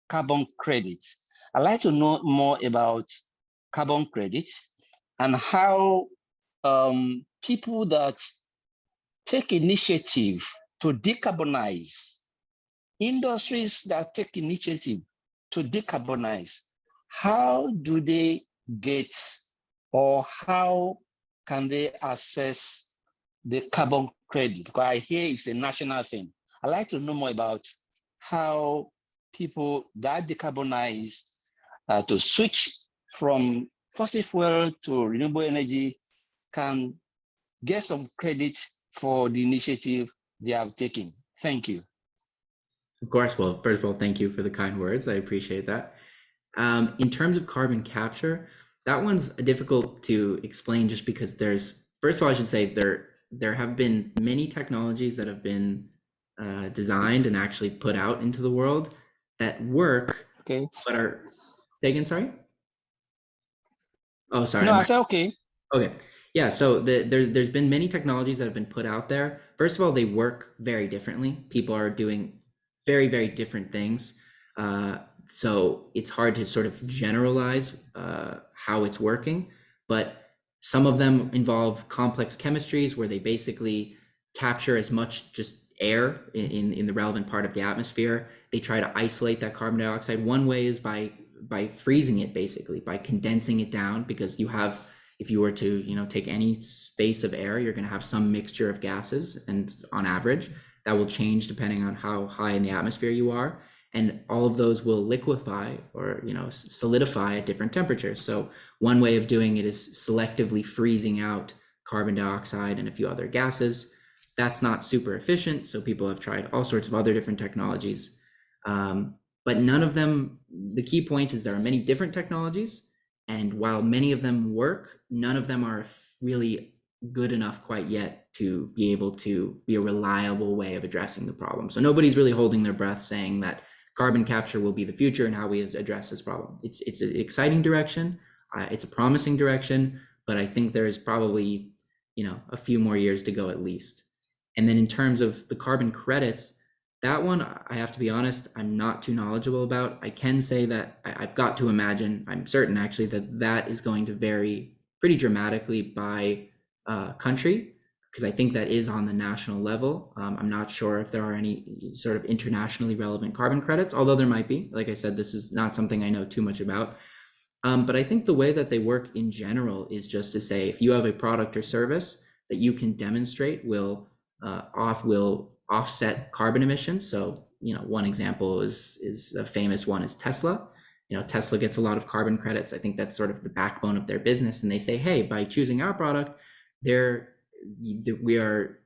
carbon credits? I'd like to know more about carbon credits and how people that take initiative to decarbonize, industries that take initiative to decarbonize, how do they get, or how can they access the carbon credit? Because I hear it's a national thing. I'd like to know more about how people that decarbonize to switch from fossil fuel to renewable energy can get some credit for the initiative they have taken. Thank you. Of course. Well, first of all, thank you for the kind words. I appreciate that. In terms of carbon capture, that one's difficult to explain just because first of all, I should say there have been many technologies that have been designed and actually put out into the world that work, okay, but are, say again, sorry? Oh, sorry. No, I said okay. Okay. Yeah, so there's been many technologies that have been put out there. First of all, they work very differently. People are doing very, very different things. So it's hard to sort of generalize how it's working, but some of them involve complex chemistries where they basically capture as much just air in the relevant part of the atmosphere. They try to isolate that carbon dioxide. One way is by by freezing it, basically by condensing it down, because you have, if you were to, you know, take any space of air, you're going to have some mixture of gases, and on average that will change depending on how high in the atmosphere you are, and all of those will liquefy or, you know, solidify at different temperatures. So one way of doing it is selectively freezing out carbon dioxide and a few other gases. That's not super efficient, so people have tried all sorts of other different technologies, but none of them, the key point is there are many different technologies, and while many of them work, none of them are really good enough quite yet to be able to be a reliable way of addressing the problem. So nobody's really holding their breath saying that carbon capture will be the future and how we address this problem. It's an exciting direction, it's a promising direction, but I think there is probably, you know, a few more years to go at least. And then in terms of the carbon credits, that one, I have to be honest, I'm not too knowledgeable about. I can say that I've got to imagine, I'm certain actually, that that is going to vary pretty dramatically by country, because I think that is on the national level. I'm not sure if there are any sort of internationally relevant carbon credits, although there might be. Like I said, this is not something I know too much about. But I think the way that they work in general is just to say, if you have a product or service that you can demonstrate will offset carbon emissions. So, you know, one example is a famous one is Tesla. You know, Tesla gets a lot of carbon credits. I think that's sort of the backbone of their business. And they say, hey, by choosing our product, we are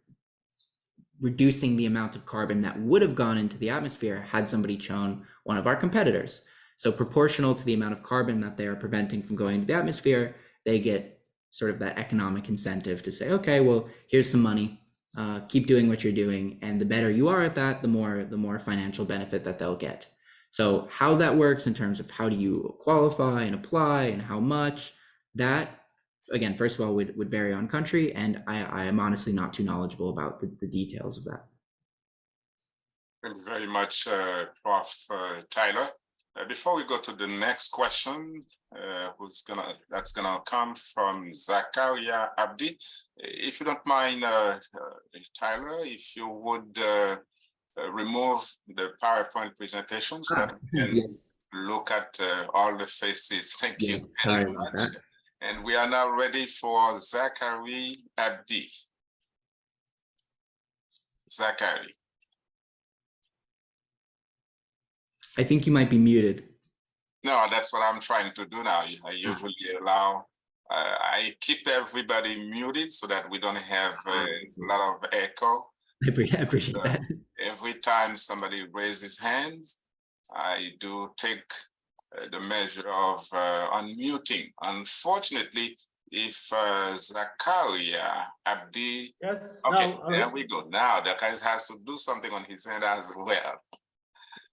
reducing the amount of carbon that would have gone into the atmosphere had somebody chosen one of our competitors. So proportional to the amount of carbon that they are preventing from going into the atmosphere, they get sort of that economic incentive to say, okay, well, here's some money, keep doing what you're doing. And the better you are at that, the more financial benefit that they'll get. So how that works in terms of how do you qualify and apply and how much, that, again, first of all, would vary on country. And I am honestly not too knowledgeable about the details of that. Thank you very much, Prof. Tyler. Before we go to the next question, that's gonna come from Zakaria Abdi. If you don't mind, Tyler, if you would remove the PowerPoint presentation so that we can yes. look at all the faces. Thank you Sorry very about much. that. And we are now ready for Zachary Abdi. Zachary. I think you might be muted. No, that's what I'm trying to do now. I usually allow, I keep everybody muted so that we don't have a lot of echo. I appreciate that. Every time somebody raises hands, I do take the measure of unmuting. Unfortunately, if Zakaria Abdi, yes, okay, now, there we go. Now that guy has to do something on his hand as well.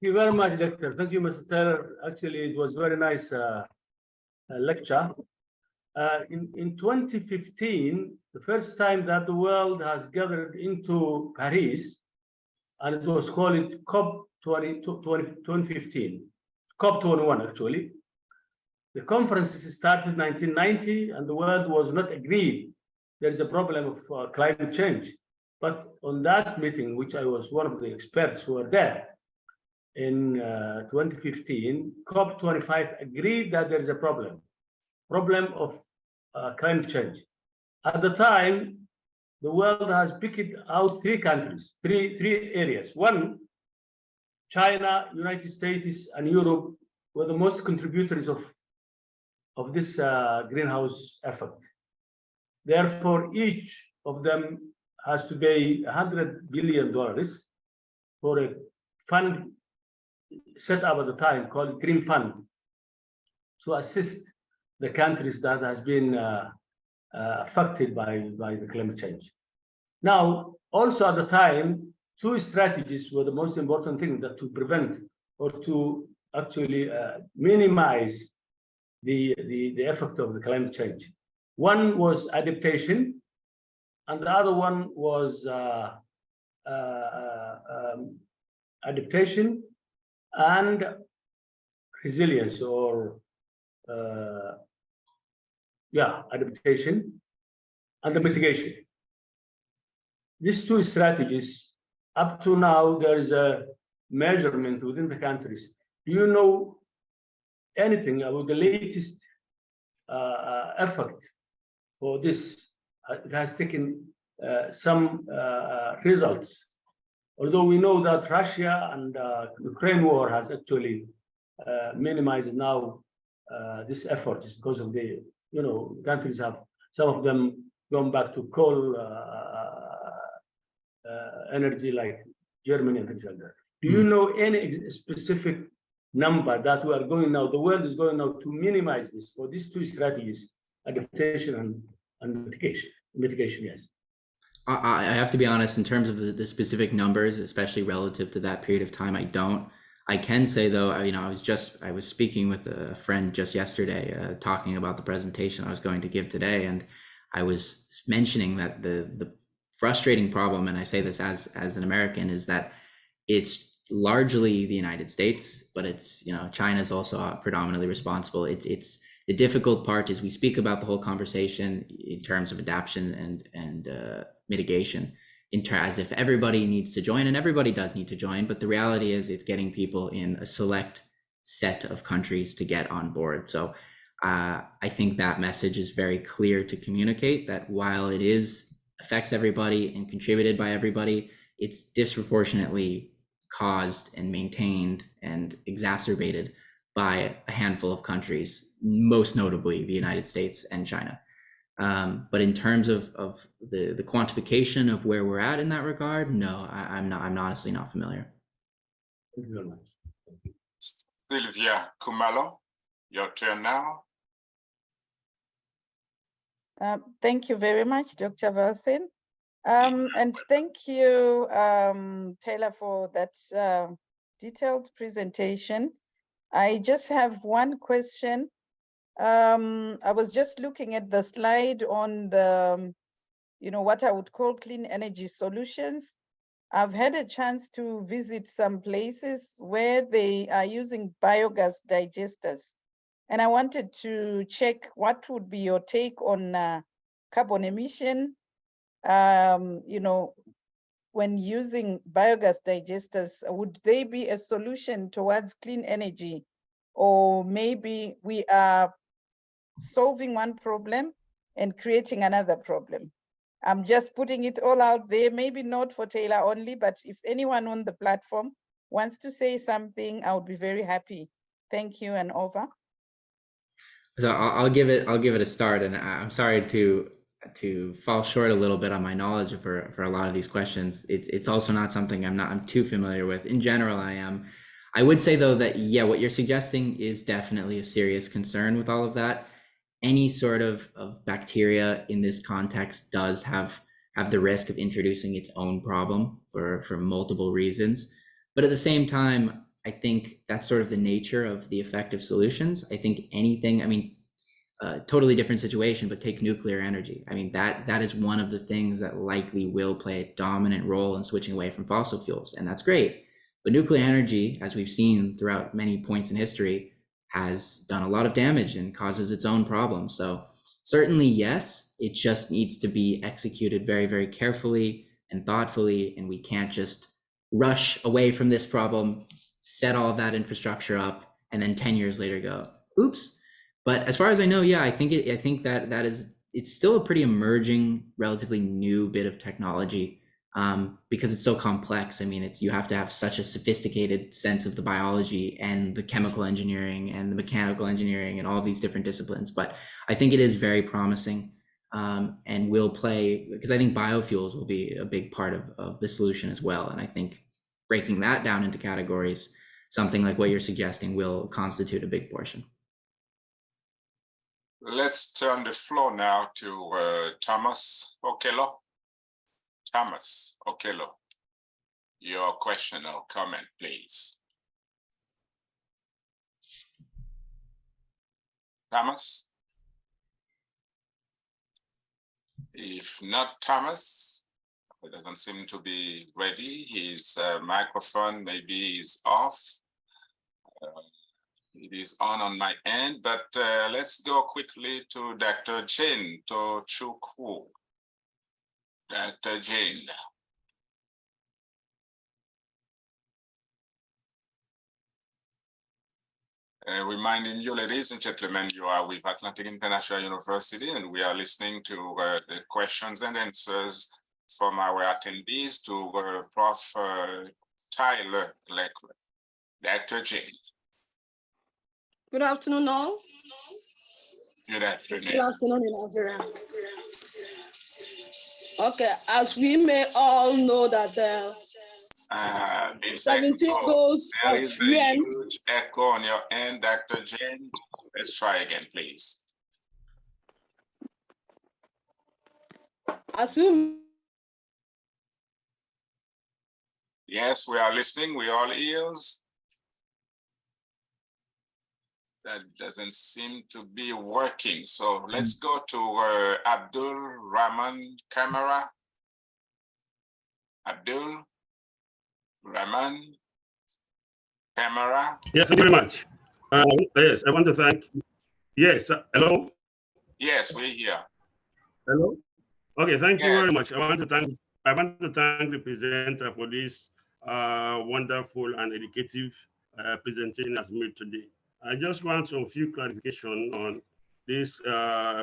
Thank you very much, Doctor. Thank you, Mr. Taylor. Actually, it was very nice lecture. In 2015, the first time that the world has gathered into Paris, and it was called COP 2015, COP 21 actually. The conference started in 1990, and the world was not agreed. There is a problem of climate change. But on that meeting, which I was one of the experts who were there, in 2015, COP25 agreed that there is a problem of climate change. At the time, the world has picked out three countries, three areas. One, China, United States, and Europe were the most contributors of this greenhouse effect. Therefore, each of them has to pay $100 billion for a fund set up at the time called Green Fund to assist the countries that has been affected by the climate change. Now, also at the time, two strategies were the most important thing that to prevent or to actually minimize the effect of the climate change. One was adaptation, and the other one was adaptation and resilience, or adaptation and the mitigation. These two strategies, up to now, there is a measurement within the countries. Do you know anything about the latest effort for this. It has taken some results. Although we know that Russia and Ukraine war has actually minimized now this effort because of the, countries have, some of them gone back to coal energy like Germany and things like that. Do you know any specific number that we are going now, the world is going now to minimize this for these two strategies, adaptation and mitigation? Mitigation, yes. I have to be honest, in terms of the specific numbers, especially relative to that period of time, I don't. I can say though, I was speaking with a friend just yesterday, talking about the presentation I was going to give today, and I was mentioning that the frustrating problem, and I say this as an American, is that it's largely the United States, but it's, China is also predominantly responsible. It's the difficult part is we speak about the whole conversation in terms of adaptation and mitigation, as if everybody needs to join, and everybody does need to join, but the reality is it's getting people in a select set of countries to get on board. So I think that message is very clear to communicate, that while it affects everybody and contributed by everybody, it's disproportionately caused and maintained and exacerbated by a handful of countries, most notably the United States and China. But in terms of the quantification of where we're at in that regard, no, I'm honestly not familiar. Thank you very much. Sylvia Kumalo, your turn now. Thank you very much, Dr. Valsin. And thank you, Taylor, for that detailed presentation. I just have one question. I was just looking at the slide on the, what I would call clean energy solutions. I've had a chance to visit some places where they are using biogas digesters. And I wanted to check what would be your take on carbon emission, when using biogas digesters. Would they be a solution towards clean energy? Or maybe we are solving one problem and creating another problem? I'm just putting it all out there, maybe not for Taylor only, but if anyone on the platform wants to say something, I would be very happy. Thank you, and over. So I'll give it a start, and I'm sorry to fall short a little bit on my knowledge for a lot of these questions. It's also not something I'm too familiar with. In general, I am. I would say though that, yeah, what you're suggesting is definitely a serious concern with all of that. Any sort of bacteria in this context does have the risk of introducing its own problem for multiple reasons. But at the same time, I think that's sort of the nature of the effective solutions. I think anything, totally different situation, but take nuclear energy. I mean, that is one of the things that likely will play a dominant role in switching away from fossil fuels, and that's great. But nuclear energy, as we've seen throughout many points in history, has done a lot of damage and causes its own problems. So certainly, yes, it just needs to be executed very, very carefully and thoughtfully, and we can't just rush away from this problem, set all of that infrastructure up, and then 10 years later go, oops. But as far as I know, yeah, I think it's still a pretty emerging, relatively new bit of technology, because it's so complex. I mean, you have to have such a sophisticated sense of the biology and the chemical engineering and the mechanical engineering and all these different disciplines. But I think it is very promising, and will play, because I think biofuels will be a big part of the solution as well. And I think breaking that down into categories, something like what you're suggesting, will constitute a big portion. Let's turn the floor now to Thomas Okello. Thomas Okello, your question or comment, please. Thomas? If not Thomas, it doesn't seem to be ready. His microphone maybe is off. It is on my end, but let's go quickly to Dr. Jane Tochukwu. Dr. Jane. Reminding you, ladies and gentlemen, you are with Atlantic International University, and we are listening to the questions and answers from our attendees to Prof. Tyler Gleckler. Dr. Jane. Good afternoon, all. Good afternoon. Good afternoon in Nigeria. Okay, as we may all know that 17 goals There of is a UN. huge echo on your end, Dr. Jane. Let's try again, please. Assume. Yes, we are listening. We all ears. That doesn't seem to be working. So let's go to Abdul Rahman Kamara. Abdul Rahman Kamara. Yes, thank you very much. Yes, I want to thank. Yes, hello. Yes, we're here. Hello. Okay, thank you very Yes. much. I want to thank the presenter for this wonderful and educative presentation as made today. I just want some few clarification on this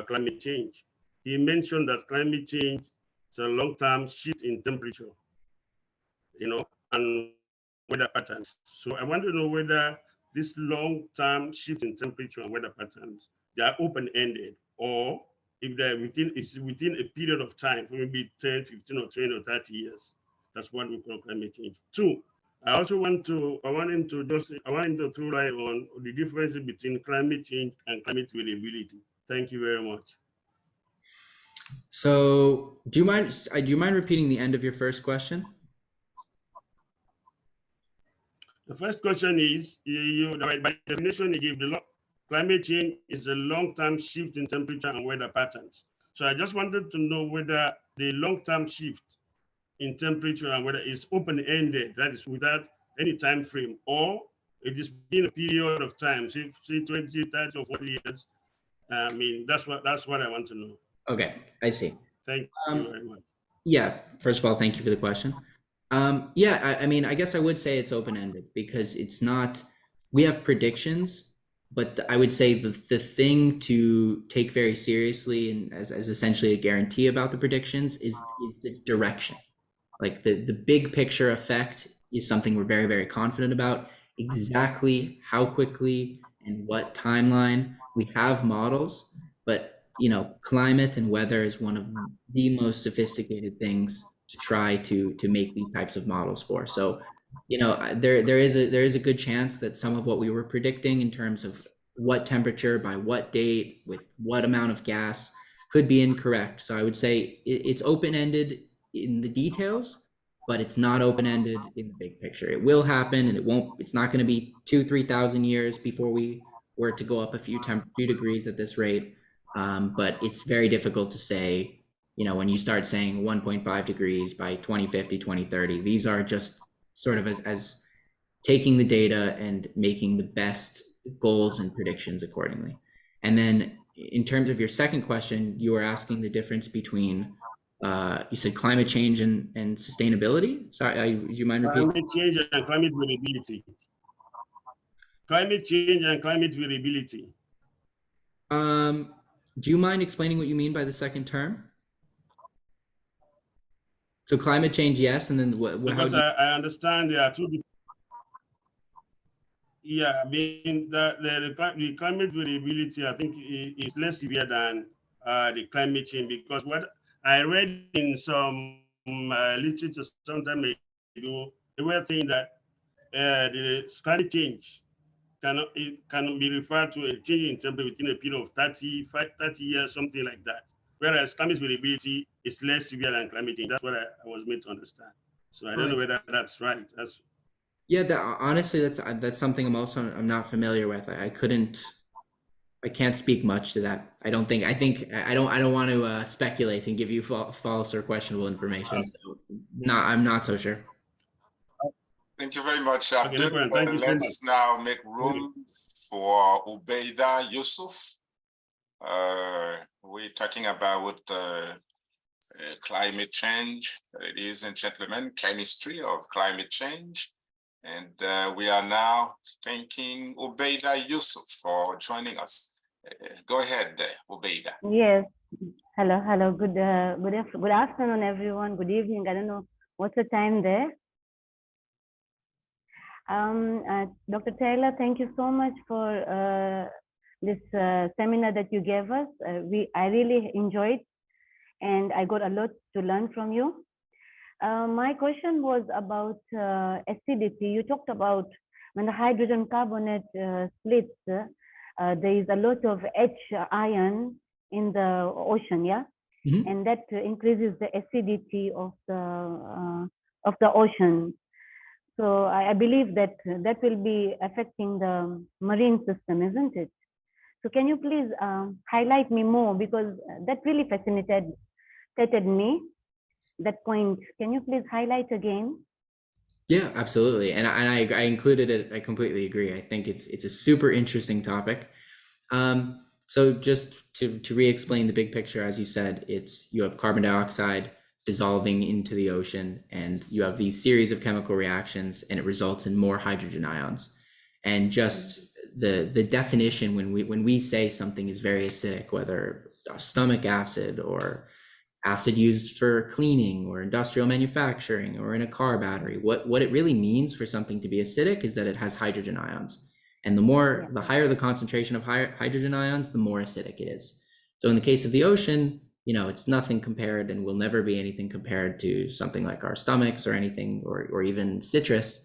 climate change. He mentioned that climate change is a long-term shift in temperature, and weather patterns. So I want to know whether this long-term shift in temperature and weather patterns, they are open-ended, or if they're within a period of time, for maybe 10, 15, or 20 or 30 years. That's what we call climate change. Two, I want him to throw light on the difference between climate change and climate variability. Thank you very much. So do you mind repeating the end of your first question? The first question is, by definition, you give climate change is a long-term shift in temperature and weather patterns. So I just wanted to know whether the long-term shift in temperature and weather is open-ended, that is without any time frame, or it is in a period of time, say 20, 30, or 40 years. I mean, that's what I want to know. Okay, I see. Thank you very much. Yeah, first of all, thank you for the question. Yeah, I mean, I guess I would say it's open-ended because it's not, we have predictions, but I would say the thing to take very seriously and as essentially a guarantee about the predictions is the direction. Like the big picture effect is something we're very, very confident about. Exactly how quickly and what timeline, we have models, but climate and weather is one of the most sophisticated things to try to make these types of models for. So, there is a good chance that some of what we were predicting in terms of what temperature by what date with what amount of gas could be incorrect. So I would say it's open-ended in the details, but it's not open-ended in the big picture. It will happen, and it's not going to be 2,000-3,000 years before we were to go up a few degrees at this rate. But it's very difficult to say, when you start saying 1.5 degrees by 2050, 2030, these are just sort of as taking the data and making the best goals and predictions accordingly. And then in terms of your second question, you were asking the difference between, you said climate change and sustainability. Sorry, do you mind repeating? Climate change and climate variability. Climate change and climate variability. Do you mind explaining what you mean by the second term? So climate change, yes, and then what? Because I understand there are two. Yeah, I mean the climate variability, I think, is less severe than the climate change, because what I read in some literature some time ago, they were saying that the climate change can be referred to a change in temperature within a period of 30 years, something like that. Whereas climate variability is less severe than climate change. That's what I was made to understand. So I don't know whether that's right. Yeah, honestly, that's something I'm not familiar with. I can't speak much to that. I don't want to speculate and give you false or questionable information. So I'm not so sure. Thank you very much, Abdul. Okay, no, thank you so Let's now make room for Ubeida Yusuf. We're talking about climate change, ladies and gentlemen, chemistry of climate change. And we are now thanking Ubeida Yusuf for joining us. Go ahead, Ubeida. Yes. Hello. Hello. Good afternoon, everyone. Good evening. I don't know what's the time there. Dr. Taylor, thank you so much for this seminar that you gave us. I really enjoyed, and I got a lot to learn from you. My question was about acidity. You talked about when the hydrogen carbonate splits, there is a lot of H ion in the ocean, yeah, and that increases the acidity of the ocean. So I believe that that will be affecting the marine system, isn't it? So can you please highlight me more, because that really fascinated me, that point. Can you please highlight again? Yeah, absolutely. And I included it. I completely agree. I think it's a super interesting topic. So just to re-explain the big picture, as you said, you have carbon dioxide dissolving into the ocean, and you have these series of chemical reactions, and it results in more hydrogen ions. And just the definition, when we say something is very acidic, whether stomach acid or acid used for cleaning or industrial manufacturing or in a car battery, what it really means for something to be acidic is that it has hydrogen ions. And the higher the concentration of hydrogen ions, the more acidic it is. So in the case of the ocean, it's nothing compared, and will never be anything compared to something like our stomachs or anything, or even citrus,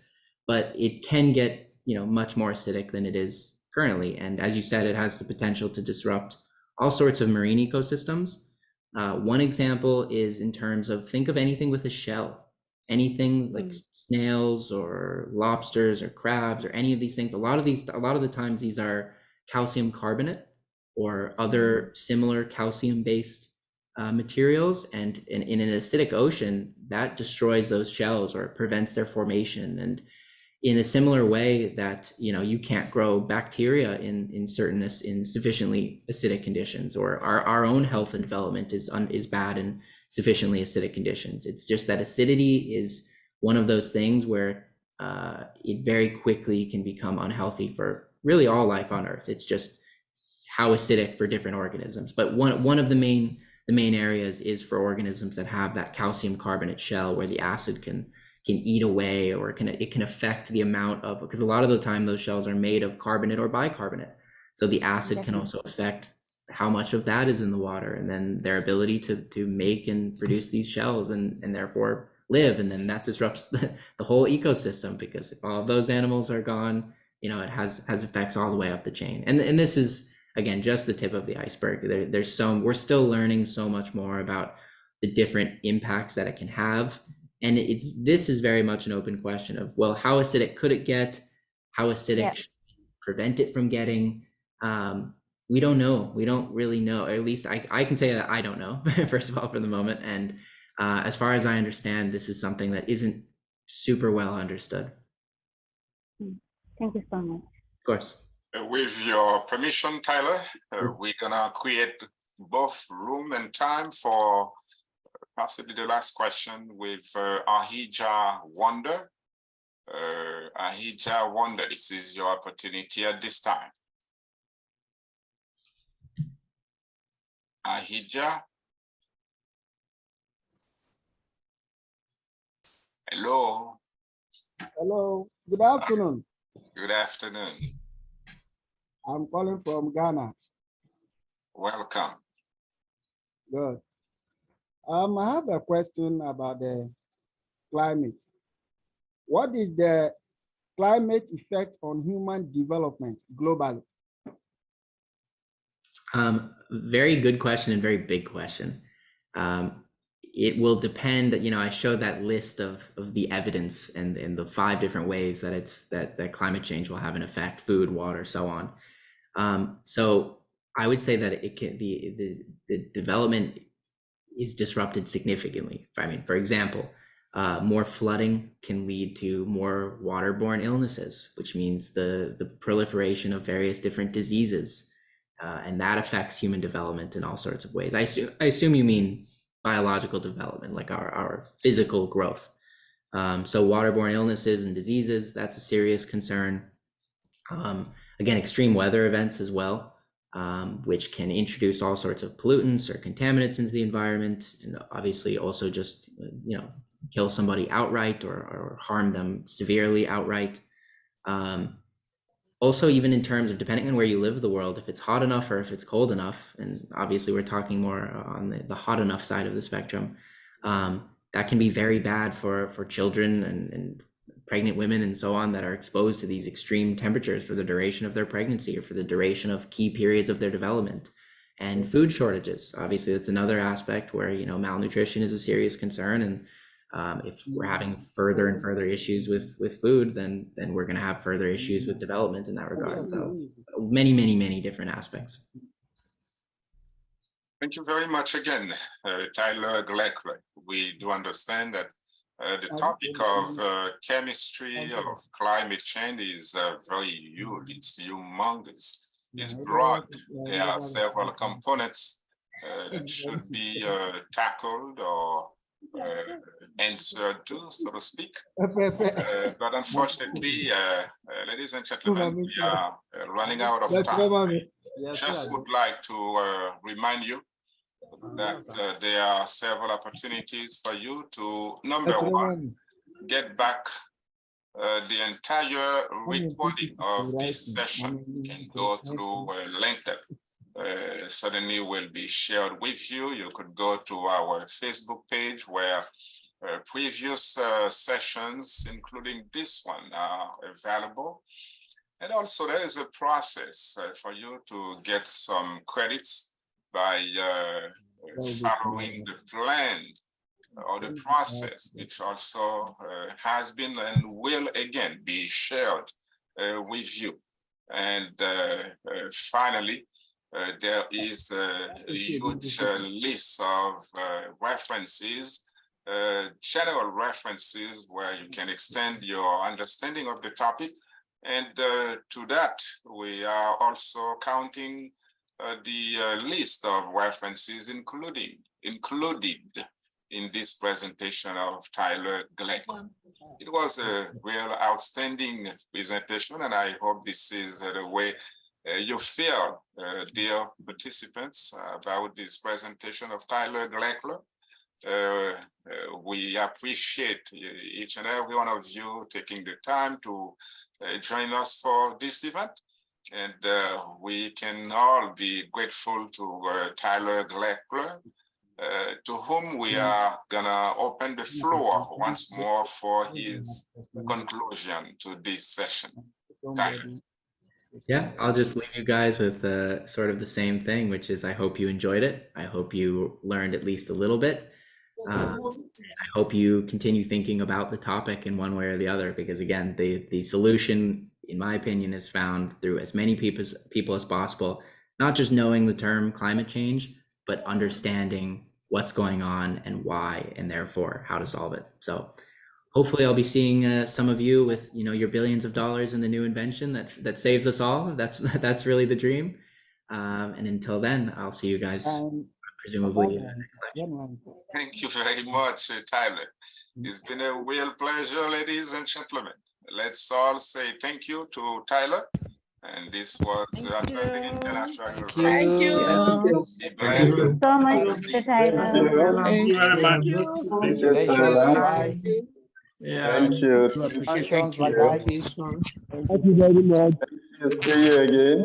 but it can get, much more acidic than it is currently. And as you said, it has the potential to disrupt all sorts of marine ecosystems. One example is in terms of, think of anything with a shell, anything like snails or lobsters or crabs or any of these things. A lot of the times these are calcium carbonate or other similar calcium-based materials, and in an acidic ocean, that destroys those shells or prevents their formation. And in a similar way that you can't grow bacteria in sufficiently acidic conditions, or our own health and development is bad in sufficiently acidic conditions. It's just that acidity is one of those things where it very quickly can become unhealthy for really all life on Earth. It's just how acidic for different organisms. But one of the main areas is for organisms that have that calcium carbonate shell, where the acid can eat away, or it can affect the amount of, because a lot of the time those shells are made of carbonate or bicarbonate. So the acid can also affect how much of that is in the water, and then their ability to make and produce these shells and therefore live. And then that disrupts the whole ecosystem, because if all of those animals are gone, it has effects all the way up the chain. And this is, again, just the tip of the iceberg. We're still learning so much more about the different impacts that it can have. And this is very much an open question of, well, how acidic could it get? How acidic should we prevent it from getting? We don't know. We don't really know. At least I can say that I don't know, first of all, for the moment. And as far as I understand, this is something that isn't super well understood. Thank you so much. Of course. With your permission, Tyler, we're gonna create both room and time for possibly the last question with Ahija Wonder. Ahija Wonder, this is your opportunity at this time. Ahija. Hello. Hello, good afternoon. Good afternoon. I'm calling from Ghana. Welcome. Good. I have a question about the climate. What is the climate effect on human development globally? Very good question, and very big question. It will depend. I showed that list of the evidence and the 5 different ways that climate change will have an effect: food, water, so on. So I would say that the development is disrupted significantly. I mean, for example, more flooding can lead to more waterborne illnesses, which means the proliferation of various different diseases, and that affects human development in all sorts of ways. I assume you mean biological development, like our physical growth. So waterborne illnesses and diseases, that's a serious concern. Again, extreme weather events as well, which can introduce all sorts of pollutants or contaminants into the environment, and obviously also just, kill somebody outright or harm them severely outright. Also, even in terms of depending on where you live in the world, if it's hot enough or if it's cold enough, and obviously we're talking more on the hot enough side of the spectrum, that can be very bad for children and pregnant women and so on that are exposed to these extreme temperatures for the duration of their pregnancy or for the duration of key periods of their development. And food shortages, obviously that's another aspect where, malnutrition is a serious concern. And if we're having further and further issues with food, then we're going to have further issues with development in that regard. So many different aspects. Thank you very much again, Tyler Gleckler. We do understand that the topic of chemistry of climate change is very huge. It's humongous. It's broad. There are several components that should be tackled or answered to, so to speak. But unfortunately, ladies and gentlemen, we are running out of time. Just would like to remind you that there are several opportunities for you to, number one, get back the entire recording of this session. You can go through a link that suddenly will be shared with you. You could go to our Facebook page where previous sessions, including this one, are available. And also there is a process for you to get some credits by following the plan or the process, which also has been and will again be shared with you. And finally, there is a huge list of references, general references where you can extend your understanding of the topic. And to that, we are also counting the list of references included in this presentation of Tyler Gleckler. It was a real outstanding presentation, and I hope this is the way you feel, dear participants, about this presentation of Tyler Gleckler. We appreciate each and every one of you taking the time to join us for this event. And we can all be grateful to Tyler Gleckler, to whom we are gonna open the floor once more for his conclusion to this session. Tyler. Yeah, I'll just leave you guys with sort of the same thing, which is I hope you enjoyed it. I hope you learned at least a little bit. I hope you continue thinking about the topic in one way or the other, because again, the solution, in my opinion, is found through as many people as possible, not just knowing the term climate change, but understanding what's going on and why, and therefore how to solve it. So hopefully I'll be seeing some of you with your billions of dollars in the new invention that saves us all. That's really the dream. And until then, I'll see you guys presumably next lecture. Thank you very much, Tyler. It's been a real pleasure, ladies and gentlemen. Let's all say thank you to Tyler. And this was International. Thank you. Be blessed. Thank you so much, Mr. Tyler. Thank you very much. Bye. Thank you. Appreciate. Thank you. Thank you very much. See you again.